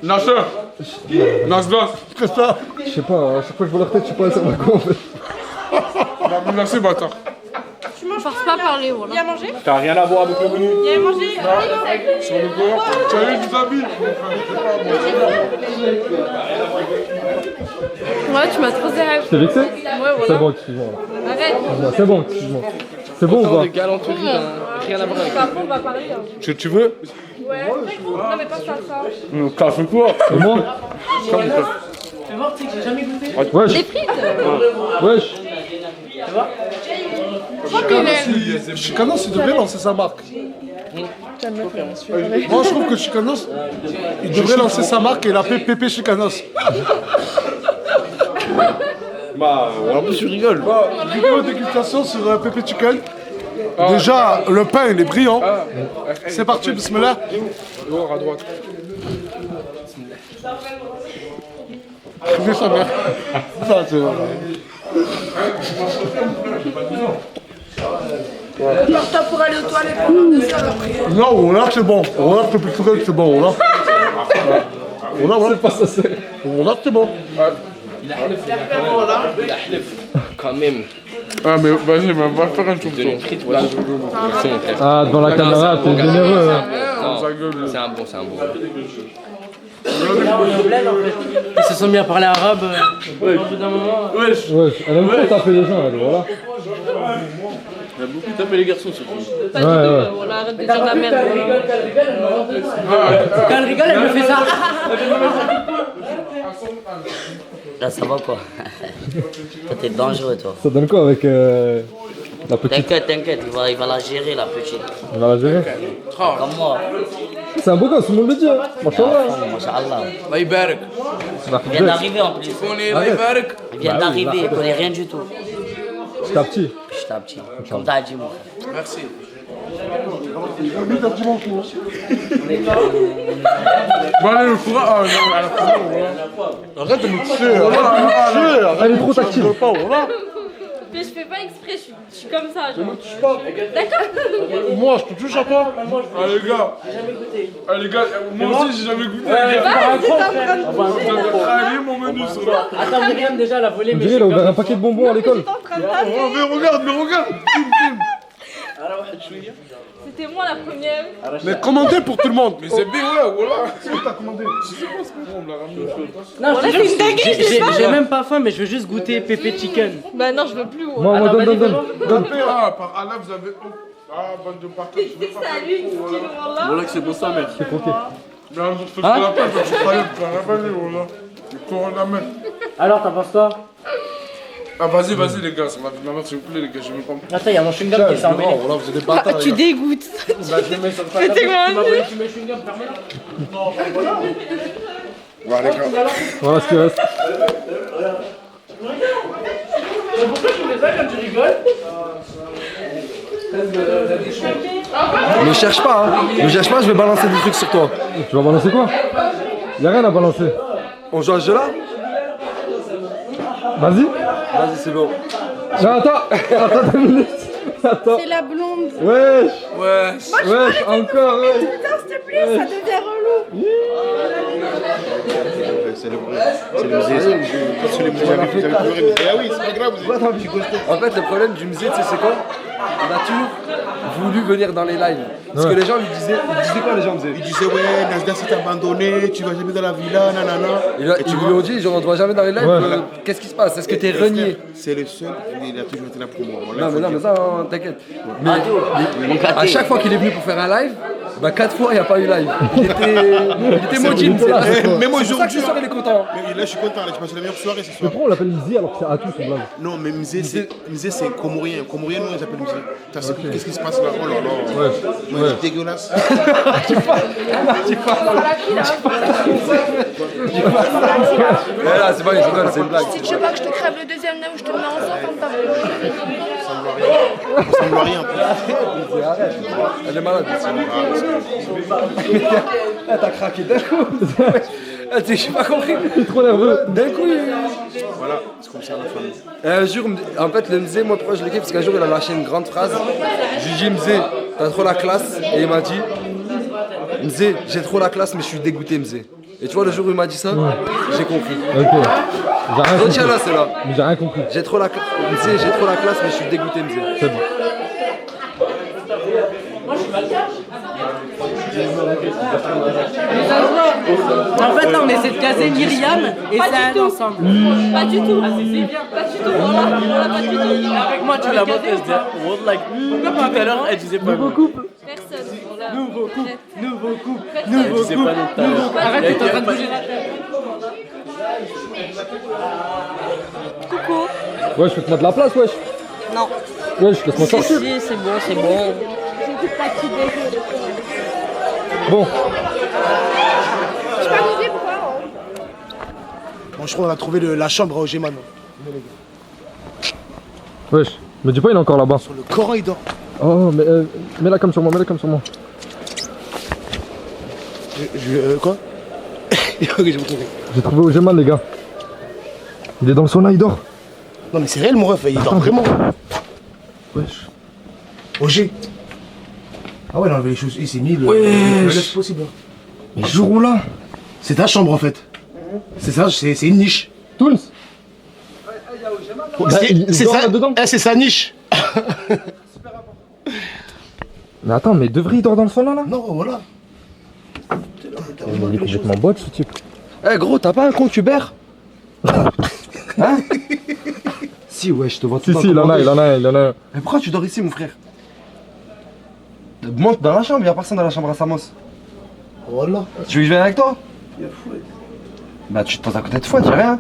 Nasser! Nasdas! Qu'est-ce que ça? Je sais pas, à chaque fois que je vois leur tête, je sais pas, ça va quoi en fait. Bah, merci, bâtard. Tu manges Force pas à parler, voilà. Il y a à manger? T'as rien à voir avec le menu. Il y a à manger? Sur le corps, tu as eu des habits. Ouais, tu m'as trop serré. Je t'ai vexé? Ouais, voilà. C'est bon, excuse-moi. Arrête. Non, c'est bon, excuse-moi. C'est bon ou Tant pas? de galanterie, rien à voir avec Par contre, on va parler. Hein. Tu veux? Ouais. Non, mais pas ça. T'as fait quoi? Et moi? Tu vas voir, tu sais que j'ai jamais goûté. Wesh. Les frites. Wesh. Tu vois? Chicanos, il devrait lancer sa marque. Moi, je trouve que Chicanos, il devrait lancer sa marque et l'appeler Pépé Chicanos. Bah, en plus, tu rigoles. Vidéo dégustation sur Pépé Chicken. Déjà, le pain, il est brillant. C'est parti, bismillah. Dehors, à droite. Fais sa mère. Ça, c'est vrai. Prépare-toi pour aller aux toilettes pendant 2 heures après. Non, on a c'est bon. On a c'est plus truc, c'est bon. On a, c'est pas ça, c'est. On a c'est bon. Il a quand même. Ah, mais vas-y, va faire un tour. Merci mon frère. Ah, devant la caméra, t'es généreux. Hein. C'est un bon. Ils se sont mis à parler arabe. Au bout d'un moment. Wesh. Elle aime trop taper les gens, elle, voilà. Il a beaucoup tapé les garçons surtout. Pas du tout, voilà, arrête de dire de la merde. Quand elle rigole, elle me fait ça. Là, ça va quoi? Toi, t'es dangereux, toi. Ça donne quoi avec la petite? T'inquiète, il va la gérer, la petite. On va la gérer. Comme moi. C'est un beau gosse, tout le monde le dit. Hein. Machallah. Machallah. Allah يبارك. Il vient d'arriver en plus. الله يبارك. Il vient d'arriver, il connaît rien du tout. Petit à petit. Petit à petit. Comme t'as dit, moi. Merci. Bon, allez, le courant. Arrête de me tuer. Elle est trop tactile. Mais je fais pas exprès, je suis comme ça. Je me touche pas. D'accord. Moi, je te touche à toi. Ah, les gars. Ah, les gars, moi aussi, j'ai jamais goûté. Bah, Mon menu sur Attends, Myriam, déjà, elle a volé. On dirait qu'il a ouvert un paquet de bonbons à l'école. Mais regarde. C'était moi la première. Mais commandez pour tout le monde. Mais c'est bien, voilà. C'est où t'as commandé? Je sais pas ce qu'on me l'a ramené. Non, Voilà, c'est une dinguerie, c'est ça. j'ai même pas faim, mais je veux juste goûter Pépé Chicken. Bah non, je veux plus. Moi, donne. Ah, par Allah, vous avez. Ah, bande de partage. Salut, voilà. Voilà que c'est bon sa mère. C'est croqué. Mais un jour, je fais la peine, je suis pas là, voilà. Le corona même. Alors, t'en penses quoi? Ah, vas-y, les gars, ça va vite. Maintenant, s'il vous plaît, les gars, je vais me prendre. Attends, y'a mon chewing-gum qui s'est emmêlé. Voilà, vous êtes des bâtards. Tu dégoûtes. Bah, je le mets sur le C'était Tu m'as quoi? volé mes chewing-gums, ferme-le. Voilà, les gars. Voilà ce qui reste. Pourquoi tu fais ça quand tu rigoles? Ne cherche pas, hein. Ne cherche pas, je vais balancer des trucs sur toi. Tu vas balancer quoi? Y'a rien à balancer. On joue à ce jeu-là? Vas-y. Vas-y, c'est bon. Non, attends 2 minutes. Attends. C'est la blonde. Wesh. Wesh. Wesh, encore, wesh. Putain, s'il te plaît, ça devient relou. C'est le musée, ça. C'est le musée, j'avais pleuré, mais ah oui, c'est pas grave. En fait, le problème du musée, tu sais, c'est quoi? Il a toujours voulu venir dans les lives. Parce que les gens lui disaient quoi, les gens disaient? Il disait, ouais, Nasdaq s'est abandonné, tu vas jamais dans la villa, nanana. Et ils lui ont dit, genre, on ne te voit jamais dans les lives. Ouais. Qu'est-ce qui se passe? Est-ce que t'es renié? C'est le seul, il a toujours été là pour moi. Voilà, Non, mais ça, t'inquiète. Mais à chaque fois qu'il est venu pour faire un live, bah 4 fois il n'y a pas eu live. Il était maudit. Mais moi, c'est pour ça que ce soir il est content. Mais là, je suis content, là, j'ai passé la meilleure soirée ce soir. Pourquoi on l'appelle Mzi alors que c'est Atou son blague? Non, mais Mzé, c'est Comorien. Comorien, nous, ils appellent Mzé. Qu'est-ce qui se passe là? Oh là là. Ouais. C'est dégueulasse. Là, c'est pas une rigole, c'est une blague. Si tu veux pas que je te crève le deuxième nez ou je te le mets en sang, comme t'as voulu. Ça me voit rien. Arrête. Elle est malade. T'as craqué d'un coup. J'ai pas compris. Il est trop nerveux. D'un coup, Voilà, c'est comme ça la famille. un jour, en fait, le Mzé, moi, pourquoi je le kiffe? Parce qu'un jour, il a lâché une grande phrase. Je lui ai dit, Mzé, t'as trop la classe. Et il m'a dit, Mzé, j'ai trop la classe, mais je suis dégoûté, Mzé. Et tu vois, le jour où il m'a dit ça, j'ai compris. Ok. J'ai rien compris. Retiens-la, c'est là. Mais j'ai rien compris. J'ai trop la classe, mais je suis dégoûté, Mzé. C'est bon. En fait, là, on essaie de caser Myriam et ça ensemble. Pas du tout. Ah, c'est bien. Pas du tout. Voilà, pas du tout. Avec moi, tu la vois, elle se dit, Wallah, pourquoi tout à l'heure, elle disait pas nouveau couple. Personne. Nouveau couple, nouveau couple, Personne. nouveau couple. Arrête, t'es en train de bouger la tête. Coucou. Wesh, faites-moi de la place, wesh. Non. Wesh, laisse-moi Si, sortir. si, c'est bon, c'est bon. J'ai dit pas qui baiser. Bon. Je sais pas vous dire pourquoi. Bon, je crois qu'on a trouvé la chambre à Ogeman. Wesh, me dis pas, il est encore là-bas. Sur le Coran, il dort. Oh, mais mets-la comme sur moi, mets-la comme sur moi. Quoi? J'ai pas compris. J'ai trouvé Ogeman, les gars. Il est dans le sauna, il dort. Non, mais c'est réel, mon ref, il dort vraiment. Wesh. Ogé. Ah ouais, il a enlevé les choses, il s'est mis le Wesh. possible. Mais jour là. C'est ta chambre en fait. C'est ça, c'est une niche. Toons. C'est ça, dedans. C'est sa niche. Mais attends, mais De Vries, il dort dans le sauna là? Non, voilà. Il est complètement bot ce type. Eh gros, t'as pas un compte Uber? Hein? Si, ouais, je te vois tout le temps. Si, il en a, il en a, il en a. Mais pourquoi tu dors ici, mon frère? Monte dans la chambre, y'a personne dans la chambre à Samos. Voilà. Tu veux que je vienne avec toi? Bah, tu te poses à côté de Fouad, y'a rien.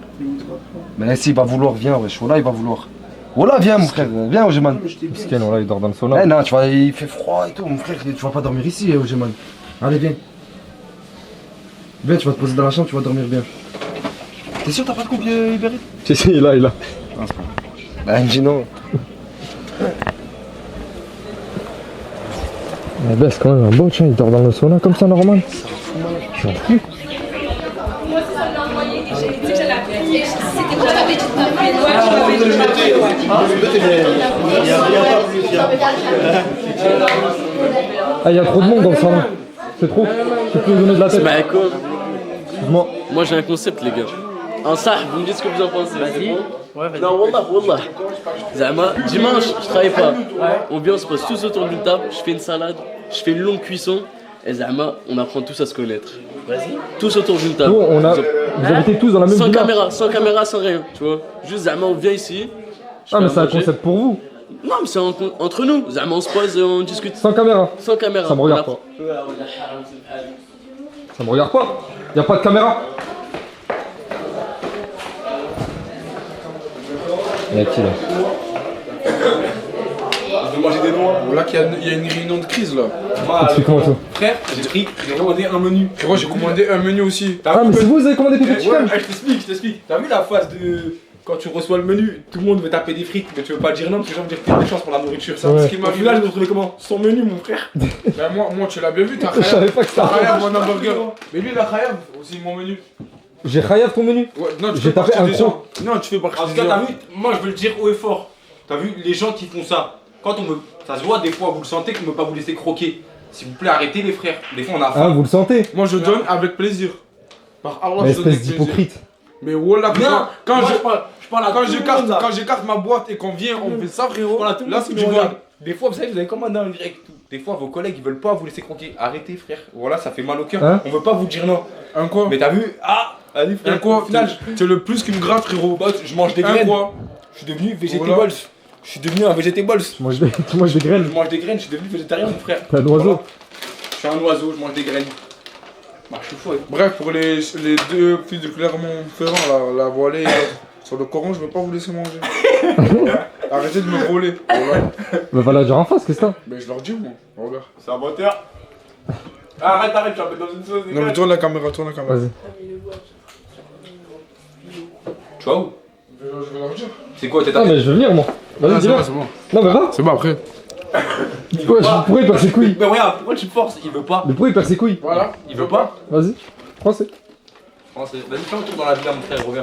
Mais si, il va vouloir, viens, wesh. Voilà, il va vouloir. Voilà, viens, mon frère, viens, Ogeman. Miskin, voilà, il dort dans le sauna. Eh non, tu vois, il fait froid et tout, mon frère, tu vas pas dormir ici, Ogeman. Allez, viens. Viens, tu vas te poser dans la chambre, tu vas dormir bien. T'es sûr, t'as pas de couple Uber Eats? Si, il a, il a. Bah, dis non. Mais bah, c'est quand même un bon chien, il dort dans le sauna comme ça, normal. J'en fous. Moi aussi, ça me l'a envoyé. J'ai dit que j'allais appeler. C'était quoi la petite Ah, il y a trop de monde dans le sauna. C'est trop. Tu peux me donner de la tête. Bah, quoi? Excuse-moi. Moi j'ai un concept, les gars. En ça, vous me dites ce que vous en pensez. Vas-y. Ouais, vas-y. Non, wallah. Zama, dimanche, je travaille pas. On vient, on se pose tous autour d'une table. Je fais une salade, je fais une longue cuisson. Et Zama, on apprend tous à se connaître. Vas-y. Tous autour d'une table. Nous, vous habitez tous dans la même sans villa. sans caméra, sans rien. Tu vois. Juste Zama, on vient ici. Ah, mais c'est un concept pour vous. Non, mais c'est entre nous. Zama, on se pose, on discute. Sans caméra. Sans caméra. Ça me regarde pas. Ça me regarde pas. Y a pas de caméra. Y'a qui là? Je veux manger des noix. Là qu'il y a une réunion de crise là. Explique-moi tout. Frère, j'ai commandé un menu. Frérot, j'ai commandé un menu aussi. Ah, mais c'est vous avez commandé des petits Ouais, chicken. je t'explique. T'as vu la phase de. Quand tu reçois le menu, tout le monde veut taper des frites, mais tu veux pas dire non parce que les gens vont dire que t'as des chances pour la nourriture. Ça, Ouais. au final, je me trouvais comment? Son menu, mon frère. Ben moi, tu l'as bien vu, t'as Je savais pas que ça. Khayab, mon hamburger. Mais lui, il a Khayab, aussi mon menu. J'ai Khayab ton menu. Ouais, non, tu J'ai fais tapé partie un des gros. gens. Non, tu fais partie En tout des cas, gens. t'as vu, moi je veux le dire haut et fort. T'as vu, les gens qui font ça, quand on me. Ça se voit des fois, vous le sentez qu'on ne veut pas vous laisser croquer. S'il vous plaît, arrêtez les frères. Des fois, on a faim. Ah, vous le sentez? Moi, je donne avec plaisir. Par Allah, Mais je donne avec espèce plaisir. d'hypocrite. Mais voilà, Non, quand moi, je parle à quand j'écarte ma boîte et qu'on vient, on fait ça, frérot. Là, c'est du bon. Des fois, vous savez, vous avez commandé en direct. Des fois, vos collègues, ils veulent pas vous laisser croquer. Arrêtez, frère. Voilà, ça fait mal au cœur. Hein? On veut pas vous dire non. Un quoi? Mais t'as vu? Ah! Allez, frère. Un quoi? Au final, C'est le plus qui me gratte, frérot. je mange des Un graines. quoi? Je suis devenu végétable. Voilà. Je suis devenu un végétable. Tu manges des graines. Je mange des graines, je suis devenu végétarien, mon frère. T'es un oiseau. Voilà. Je suis un oiseau, je mange des graines. Bah, je suis fou. Bref, pour les deux filles de Clermont-Ferrand, la voilée, sur le Coran, je vais pas vous laisser manger. Arrêtez de me voler. Voilà. Bah, va la dire en face, qu'est-ce que c'est? Mais je leur dis, moi. Regarde. C'est un moteur. Arrête, tu vas mettre dans une sauce. Non, mais tourne la caméra, Vas-y. Tu vois où? Je vais leur dire. C'est quoi, t'es Ah, mais je veux venir, moi. Vas-y, c'est dis-le. bon, c'est bon. Non, mais va. C'est bon, après. Ouais, pourquoi il perd ses couilles? Mais regarde, pourquoi tu forces? Il veut pas. Mais pourquoi il perd ses couilles? Voilà. Il veut pas. Vas-y. Français. Français. Vas-y, fais un tour dans la villa, mon frère, reviens.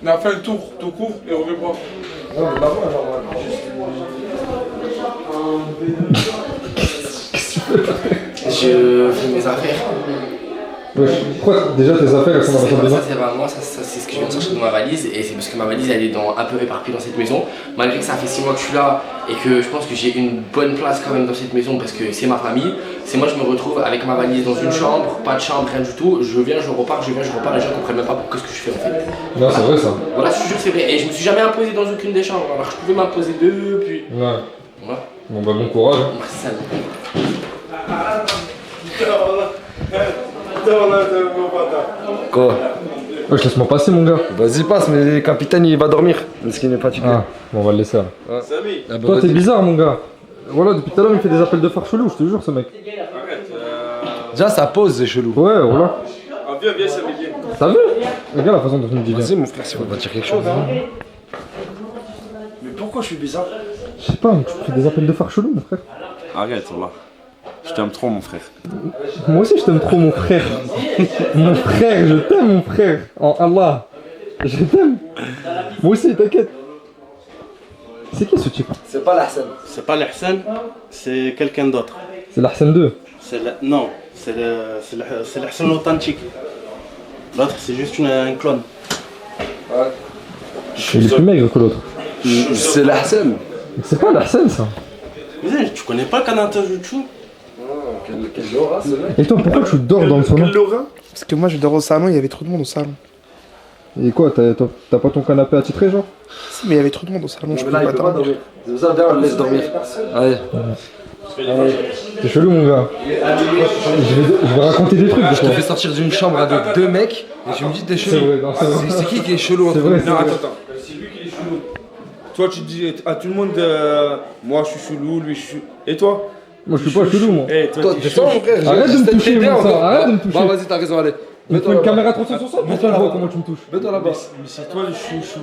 On a fait un tour, tout court, et reviens pas. Non, mais là-bas, Je fais mes affaires. Pourquoi déjà tes affaires elles sont dans la salle de bain? Ça, c'est ce que je viens de chercher dans ma valise et c'est parce que ma valise elle est un peu éparpillée dans cette maison. Malgré que ça fait 6 mois que je suis là et que je pense que j'ai une bonne place quand même dans cette maison parce que c'est ma famille. C'est moi je me retrouve avec ma valise dans une chambre, pas de chambre, rien du tout. Je viens, je repars, je les gens comprennent même pas ce que je fais en fait. Non, c'est vrai ça. Voilà, je te jure c'est vrai. Et je me suis jamais imposé dans aucune des chambres. Alors je pouvais m'imposer deux, puis. Ouais. Voilà. Bon bah bon courage. Merci. Quoi? Wesh, laisse-moi passer mon gars. Vas-y passe, mais le capitaine il va dormir. Parce qu'il n'est pas fatigué. Ah, bon on va le laisser là. Ouais. Ah, bah, Toi t'es vas-y. bizarre mon gars. Voilà, depuis tout à l'heure il me fait des appels de phare chelou, je te jure ce mec. Déjà ça pose c'est chelou. Ouais, voilà. Ah, viens, ça m'est bien. T'as vu? Regarde la façon dont tu me dis. Vas-y mon frère, si on va dire quelque chose. Hein. Mais pourquoi je suis bizarre? Je sais pas, mais tu me fais des appels de phare chelou mon frère. Arrête, là. Je t'aime trop, mon frère. Moi aussi je t'aime trop mon frère. Mon frère, je t'aime mon frère. En Allah. Je t'aime. Moi aussi, t'inquiète. C'est qui ce type? C'est pas l'Hassan. C'est pas l'Hassan, c'est quelqu'un d'autre. C'est l'Hassan 2. Non, c'est l'Hassan authentique. L'autre, c'est juste un clone. Il est plus maigre que l'autre. C'est l'Hassan. C'est pas l'Hassan ça. Mais tu connais pas Kanata Jutsu? Quel aura ce mec. Et toi, pourquoi tu dors dans le salon? Parce que moi je dors au salon, il y avait trop de monde au salon. Et quoi, t'as pas ton canapé attitré genre? Si, mais il y avait trop de monde au salon, je mais pouvais là, il pas peut pas dormir. dormir. C'est ça, viens, on le laisse dormir. Allez. C'est chelou mon gars. Je vais raconter des trucs. Je te fais sortir d'une chambre avec deux mecs et tu me dis t'es chelou. C'est vrai, non, c'est vrai. C'est qui est chelou entre C'est vrai, nous? c'est vrai. Attends. C'est lui qui est chelou. Toi, tu dis à tout le monde, moi je suis chelou, lui je suis. Et toi? Moi je suis pas chelou moi. Eh, Toi, t'es ça mon frère. Arrête de me toucher mon sang, arrête de me toucher. Bah vas-y, t'as raison, allez. Il faut une caméra 360 pour qu'on voit comment tu me touches. Mets-toi là-bas. Mais c'est toi le chouchou.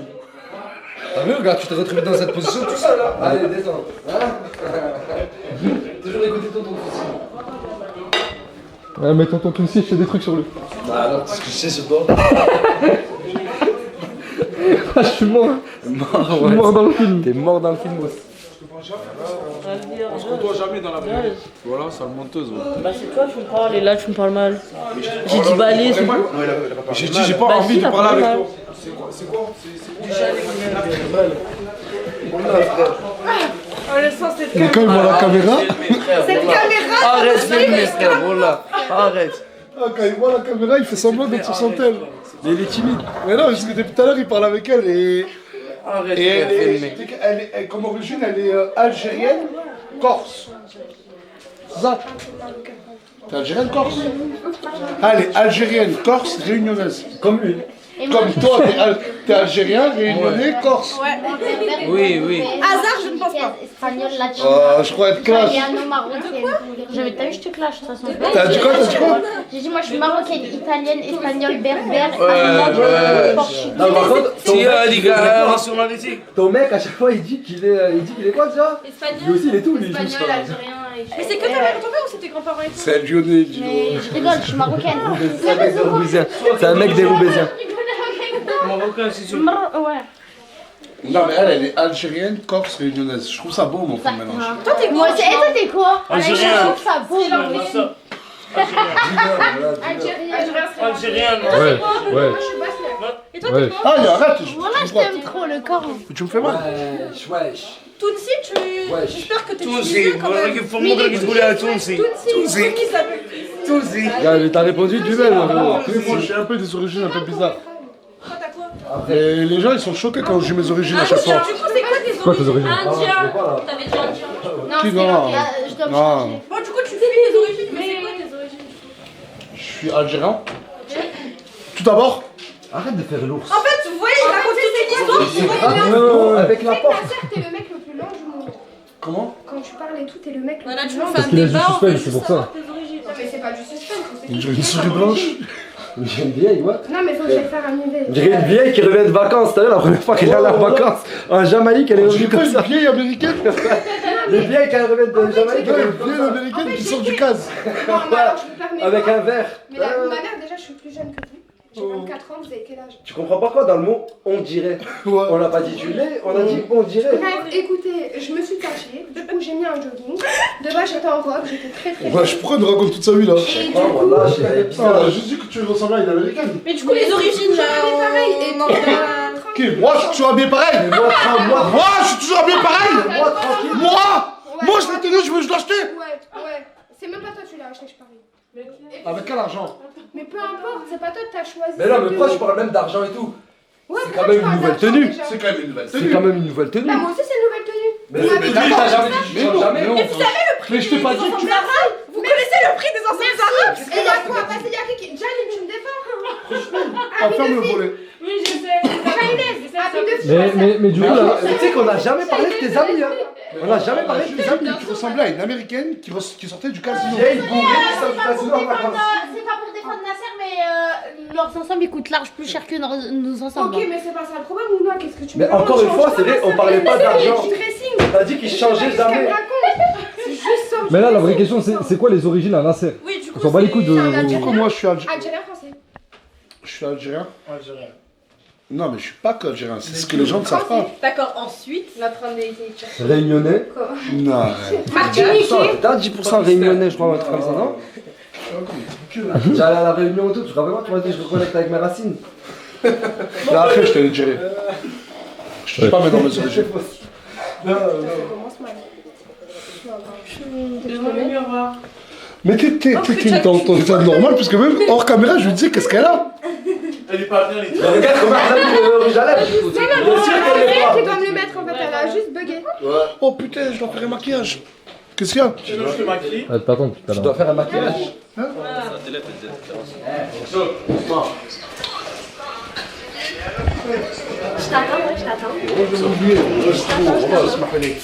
T'as vu, regarde, tu t'es retrouvé dans cette position tout seul là. Allez, descends. Toujours écouter tonton Toussi. Ouais, mais tonton Toussi, je fais des trucs sur lui. Bah non, parce que je sais sur toi. Ah, je suis mort. Je suis mort dans le film. T'es mort dans le film aussi. On se côtoie jamais dans la vraie vie. Voilà, sale menteuse. Bah c'est toi, tu me parles et là tu me parles mal. J'ai dit bah allez, c'est bon. J'ai dit, j'ai pas Bah, envie si, de t'as parler pas avec mal. toi. C'est quoi? Oh, le sang, c'est Mais quand il voit la caméra. Cette caméra, Arrête, filme, frère, voilà. Arrête. Ah, quand il voit la caméra, il fait semblant d'être sur son tel. Mais il est timide. Mais non, parce que depuis tout à l'heure, il parle avec elle et. Arrête, Et frère, elle est, comme origine, elle est algérienne, corse. C'est ça? T'es algérienne, corse? Ah, elle est algérienne, corse, réunionnaise. Comme lui. Comme toi, t'es algérien, réunionnais, corse. Ouais. Oui, oui. Hasard, je ne pense pas. Espagnol, latino. Oh, je crois être clash. Italiano, marocaine. T'as vu, je te clash de toute façon. T'as dit quoi? J'ai dit, moi je suis marocaine, italienne, espagnole, berbère, Ouais. allemande, portugaise. Non, par contre, nationalité. ton mec à chaque fois il dit qu'il est quoi déjà? Espagnol, Lui aussi il est tout, lui. espagnol, algérien. Mais c'est que ta mère et ton père ou c'est tes grands-parents et tout? C'est lyonnais, dis Mais je rigole, je suis marocaine. C'est un mec des Roubaisiens. C'est un mec des Roubaisiens. Marocain, c'est sûr. Ouais. Non, mais elle est algérienne, corse, réunionnaise. Je trouve ça beau, mon frère, mélange. Toi t'es quoi? Et toi t'es quoi? Algérien. Je trouve ça beau. Algérien. Ouais, ouais. Et toi, Ouais. t'es quoi? Ah, arrête. Voilà, je t'aime trop le corps. Tu me fais mal. Wesh. Tutsi, j'espère que t'es Tunsi, tunisien quand même. il faut montrer qu'il voulait à Tunsi. Tutsi, ça s'appelle Tutsi. Gars, mais t'as répondu du même. Moi, je suis un peu des origines un peu bizarres. Toi, t'as quoi? Et les gens, ils sont choqués quand je dis mes origines à chaque fois. Du coup, c'est quoi Quoi tes tes origines? Indien. T'avais dit indien. Non, Qui c'est non? bon, je dois me Non. changer. Bon, du coup, tu fais tes origines, mais c'est quoi tes origines? Je suis algérien. Tout d'abord. Arrête de faire l'ours. En fait, vous voyez, il raconte toute une histoire. Non, avec la porte. T'es le mec le plus lent du monde. Comment? Quand tu parles et tout, t'es le mec le Voilà, plus tu lent. veux Parce faire qu'il a un du débat, on suspense, veut c'est juste pour ça. savoir tes origines. Non, mais c'est pas du suspense. Une souris blanche. J'ai une vieille, what? Non, mais faut que j'aille faire un niveau. J'ai une vieille qui revient de vacances. T'as vu la première fois qu'elle est allée en vacances en Jamaïque, elle est revenue comme ça. Une vieille américaine. Les vieilles qui reviennent de Jamaïque, Une vieille américaine qui sort du case. Non, mais alors, je peux pas me avec voir. un verre. Mais ma mère, déjà, je suis plus jeune que lui. J'ai 24 ans, vous avez quel âge? Tu comprends pas quoi dans le mot on dirait? On n'a pas dit tu l'es, on a dit on dirait. Bref, écoutez, je me suis cachée, du coup j'ai mis un jogging. De base j'étais en robe, j'étais très Ouais, je pourrais me raconter toute sa vie là. Et du coup, Elle a juste dit que tu ressemblais à une américaine. Mais du coup, les origines, pareil. Et non, Ok, moi je suis toujours habillé pareil. Moi je suis toujours habillé pareil. Moi, tranquille. Moi je l'ai tenu, je l'ai acheté. Ouais. C'est même pas toi tu l'as acheté, je parie. Avec quel argent? Mais peu importe, c'est pas toi que t'as choisi. Mais non, mais pourquoi je parle même d'argent et tout? Ouais, C'est quand même une nouvelle tenue. C'est quand même une nouvelle tenue. C'est quand même une nouvelle tenue. Bah, moi aussi, c'est une nouvelle tenue. Mais t'as jamais dit que tu changes jamais. Mais vous savez le prix Mais je t'ai pas dit que tu. Vous connaissez le prix des ensembles arabes? Et y'a quoi? Parce qu'il y a qui. Jaline, tu me défends? Ferme le volet. Oui, je sais. Mais du coup, là. Tu sais qu'on a jamais parlé de tes amis, hein. On n'a jamais parlé de tes amis. Tu ressemblais à une américaine qui sortait du casino. C'est pas pour défendre Nasser, mais leurs ensembles ils coûtent large plus cher que nos ensembles. Ok, mais c'est pas ça le problème, ou moi, qu'est-ce que tu me Mais encore une fois, c'est vrai, on parlait pas d'argent. T'as dit qu'il changeait jamais. C'est juste ça. Mais là, la vraie question, c'est quoi les origines à Nasser? Oui, du coup, on s'en bat les couilles de. Du coup, moi je suis algérien. Algérien français. Je suis algérien. Non, mais je suis pas qu'algérien, c'est ce que les gens ne savent pas. D'accord, ensuite. Notre honnêteté. Réunionnais. Non. Martiniquais. T'as 10% réunionnais, je crois, un truc comme ça, non? J'allais à la réunion et tout, tu te rappelles pas, tu m'as dit je reconnecte avec mes racines. Là, après, je te l'ai géré. Je suis pas mettre dans mes origines. Mais t'es dans ton état normal, puisque même hors caméra, je lui disais qu'est-ce qu'elle a. Elle est pas bien, les Mais regarde comment elle a mis le rouge à lèvres. C'est elle qui doit me le mettre en fait, elle a juste bugué. Oh putain, je dois faire un maquillage. Qu'est-ce qu'il y a? Tu veux que je te maquille? Attends, Tu dois faire un maquillage. Je t'attends. J'ai oublié, je m'appelle.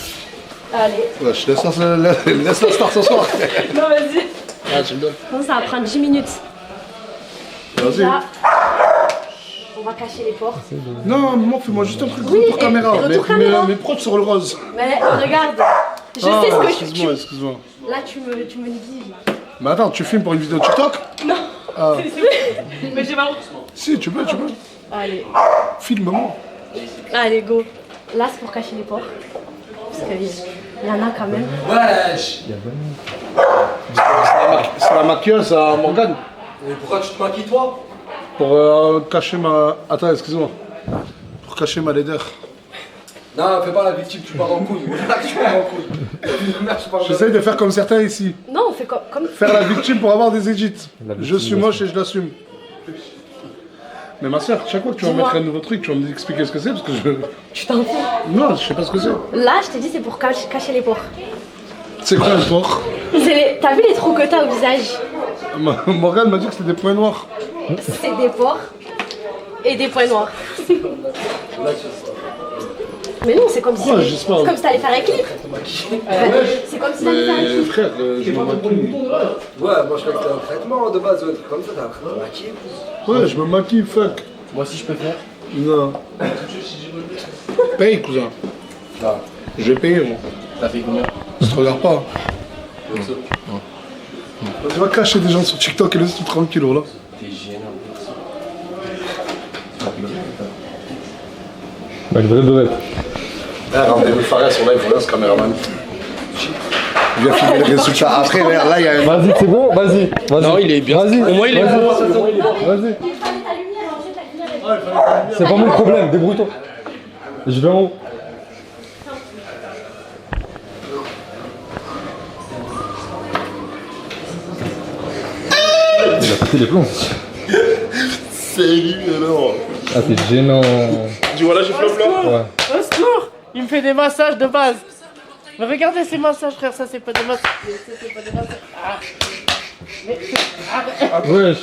Allez. Ouais, je laisse la star ce soir. Non, vas-y. Ah, tu me donnes. Bon, ça va prendre 10 minutes. Vas-y. Là, on va cacher les portes. Non, maman, fais-moi juste un truc Oui, pour caméra. retour caméra. Mes proches sur le rose. Mais regarde, je sais ce que excuse-moi, excuse-moi. Là, tu me guides. Mais attends, tu filmes pour une vidéo TikTok? Non. Ah. Mais j'ai pas. Si, tu peux. Allez. Filme-moi. Allez, go. Là, c'est pour cacher les portes. Parce qu'il y en a quand même. Wesh. C'est la maquilleuse à Morgane. Et pourquoi tu te maquilles toi? Pour cacher ma... Attends, excuse-moi. Pour cacher ma laideur. Non, fais pas la victime, tu pars en couille. Là que tu pars en couille. J'essaye de faire comme certains ici. Non, on fait comme... Faire la victime pour avoir des edits. Je suis moche et je l'assume. Mais ma soeur, chaque fois que tu vas mettre un nouveau truc, tu vas me expliquer ce que c'est parce que je... Tu t'en fous? Non, je sais pas ce que c'est. Là, je t'ai dit, c'est pour cacher les pores. C'est quoi un port? T'as vu les trous que t'as au visage? Morgane m'a dit que c'était des points noirs. C'est des pores et des points noirs. Mais non, c'est comme si t'allais faire un clip. C'est comme si t'allais faire un clip. Frère, je me maquille. Ouais, moi je crois que c'était un traitement de base ou un truc comme ça, t'as appris à te maquiller. Ouais, je me maquille, fuck. Moi aussi je peux faire. Non. Paye, cousin. Je vais payer, moi. T'as fait combien? Ça te regarde pas. Tu vas cacher des gens sur TikTok et laisse tout tranquille, là. T'es gênant. Bah, le vrai beurette. Rendez-vous Fares sur live, voilà ce caméraman. Il vient filmer les résultats. Après, regarde, là, il y a un... Vas-y, c'est bon, vas-y. Non, il est bien. Vas-y. Au moins, il est bon. bon. Vas-y. C'est pas mon problème, débrouille-toi. Je vais en haut. Il a pété les plombs. C'est lui alors. Ah, t'es gênant. Tu vois là, j'ai flop là? Ouais. Au secours! Il me fait des massages de base. Mais regardez ces massages, frère, ça c'est pas des massages. C'est pas des massages. Ah. Mais arrête. Wesh.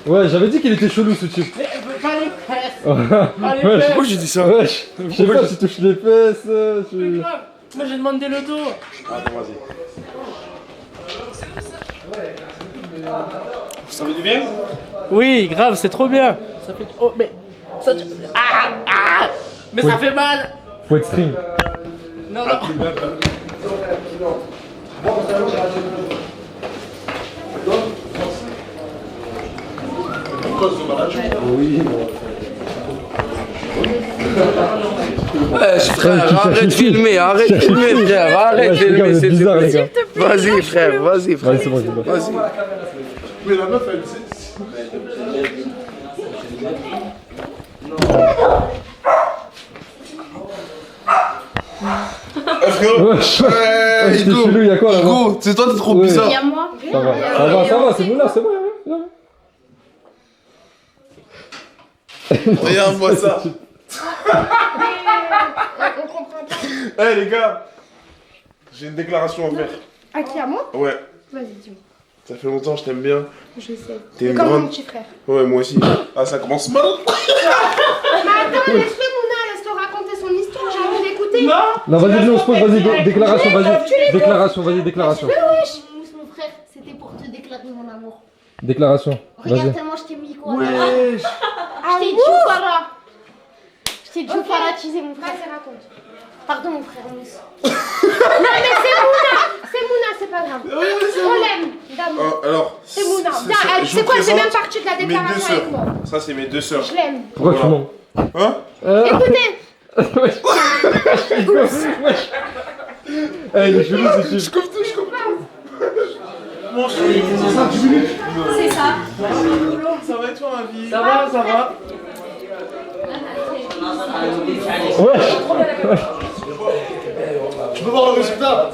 Ouais, j'avais dit qu'il était chelou ce type. Mais pas les fesses. Pas les Wesh. fesses. Pourquoi j'ai dit ça? Wesh. Je sais pas si tu touches les fesses. Moi j'ai demandé le dos. Attends, vas-y. Ça fait du bien? Oui, grave, c'est trop bien. Ça fait. Oh, mais. Ça... Ah. Mais ça fait mal. Faut être string. Non. tu arrête de cherches filmer, arrête de filmer, frère, arrête de Les gars, filmer, vous êtes s'il te bizarres, plaît. les gars. Vas-y, frère, vas-y, frère. Ouais, c'est bon, c'est bon. Vas-y. Mais la meuf, elle sait. Frérot, C'est chelou, y'a quoi là-bas? Hugo, c'est toi, t'es trop Ouais. bizarre. Y'a moi. Ça va, c'est Moula, c'est bon. Regarde-moi ça. On comprend pas. Eh les gars, j'ai une déclaration à faire. À qui, à moi? Ouais, Vas-y, dis-moi. ça fait longtemps, je t'aime bien. Je sais. T'es Mais une comme grande- mon petit frère. Ouais, moi aussi. Ah, ça commence mal. Mais attends, laisse-le, Mouna, laisse-le raconter son histoire, j'ai envie d'écouter. Non, vas-y, viens, on se pose, vas-y, déclaration, vas-y. Déclaration, vas-y, déclaration. Wesh, mon frère, c'était pour te déclarer mon amour. Déclaration, Regarde vas-y. tellement je t'ai mis quoi. Wesh. Je t'ai djoufara. Je t'ai djoufaratisé mon frère. Vas-y, raconte. Pardon mon frère Mousse. Non mais c'est Mouna, c'est pas grave. On l'aime, d'amour. Alors, C'est Mouna. je C'est vous quoi, c'est présente même partie de la mes deux déclaration sœurs. avec moi. Ça, c'est mes deux sœurs. Je l'aime. Pourquoi tu mens? Hein? Écoutez. Eh, il est chelou, c'est chelou. Je comprends. Mon chéri, c'est ça, 10 minutes. C'est ça. Ça va et toi, ma vie? Ça va, ça va. Tu peux voir le résultat?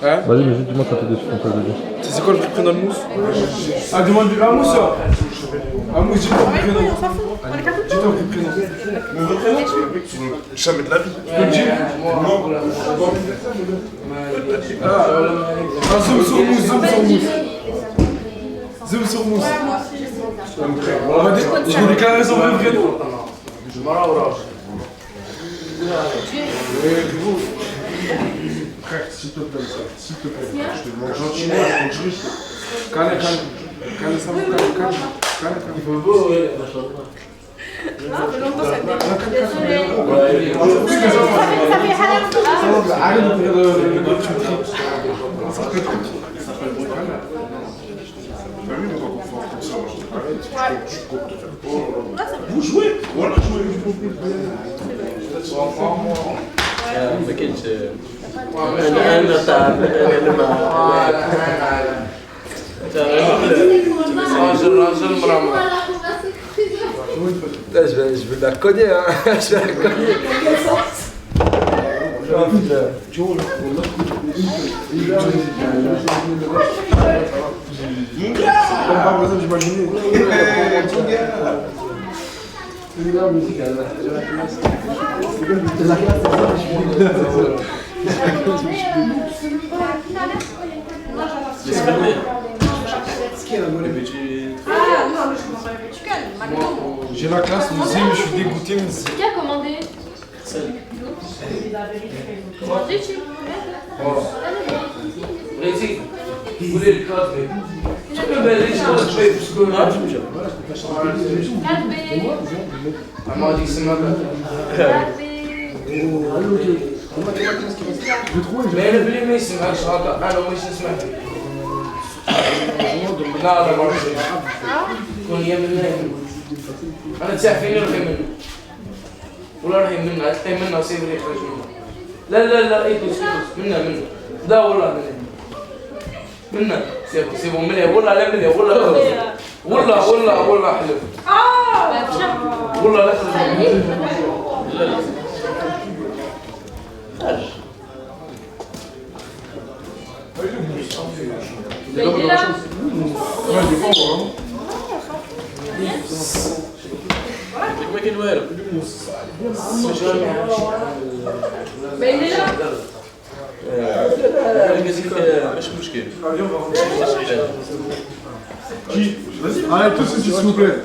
Hein? Vas-y, mais juste dis-moi quand t'es dessus, comme ça je le dis. C'est quoi le prix dans le mousse? Ah, demande la mousse là. Ah, mousse, dis-moi le prix prénom. Dis-toi le prix prénom. Mon vrai prénom? Jamais de la vie. Tu peux le dire? Non. Ah, zoom sur mousse, zoom sur mousse. Zoom sur mousse. Je vais déclarer son vrai prénom. Frère, s'il te plaît, s'il te plaît, je te demande gentiment, je compte juste. Calme, ça va, calme. Il faut beau, ouais. Vous jouez? Voilà, jouez. ما كنتش انا تعب انا ما راجل مرمى je vais la cogner, hein. Je vais la cogner. J'ai la classe, mais je suis dégoûté. Qui a commandé? Commandé, tu Vous voulez le code, mais... Tu peux me laisser le truc, parce que... Elle m'a dit que c'est ma carte. Mais le blé, c'est ma carte. Ah non, moi, c'est ma carte. لا لا ما كون يمنا انا تعرفين الخيم منه ولا راهي منها تقي منها وسيب لي يخرج منها لا لا لا ايدوس منها لا والله منها سيبو مليح والله لا مليح والله حلف والله لا خرج لا Mais il est là. ما كاين والو Mais il est là. مش مشكل Allez, tous s'il vous plaît.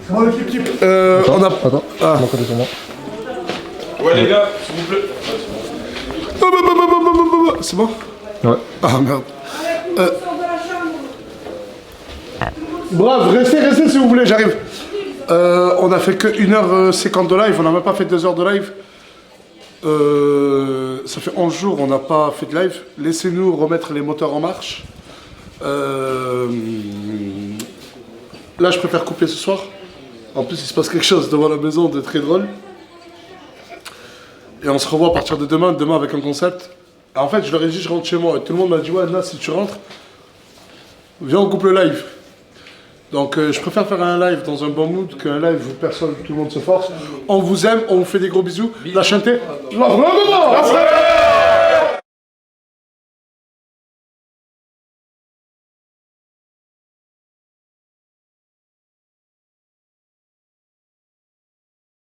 Bon, l'équipe. On a. Attends, Ah. mon côté sur moi. Ouais, les gars, s'il vous plaît. C'est bon? Ouais. Ah merde. Bref, restez s'il vous plaît, j'arrive. On a fait que 1h50 de live, on n'a même pas fait 2 heures de live. Ça fait 11 jours, on n'a pas fait de live. Laissez-nous remettre les moteurs en marche. Là, je préfère couper ce soir. En plus, il se passe quelque chose devant la maison de très drôle. Et on se revoit à partir de demain avec un concept. En fait, je leur ai dit, je rentre chez moi. Et tout le monde m'a dit, ouais, là, si tu rentres, viens, on coupe le live. Donc, je préfère faire un live dans un bon mood qu'un live où personne, tout le monde se force. On vous aime, on vous fait des gros bisous. La chanter. La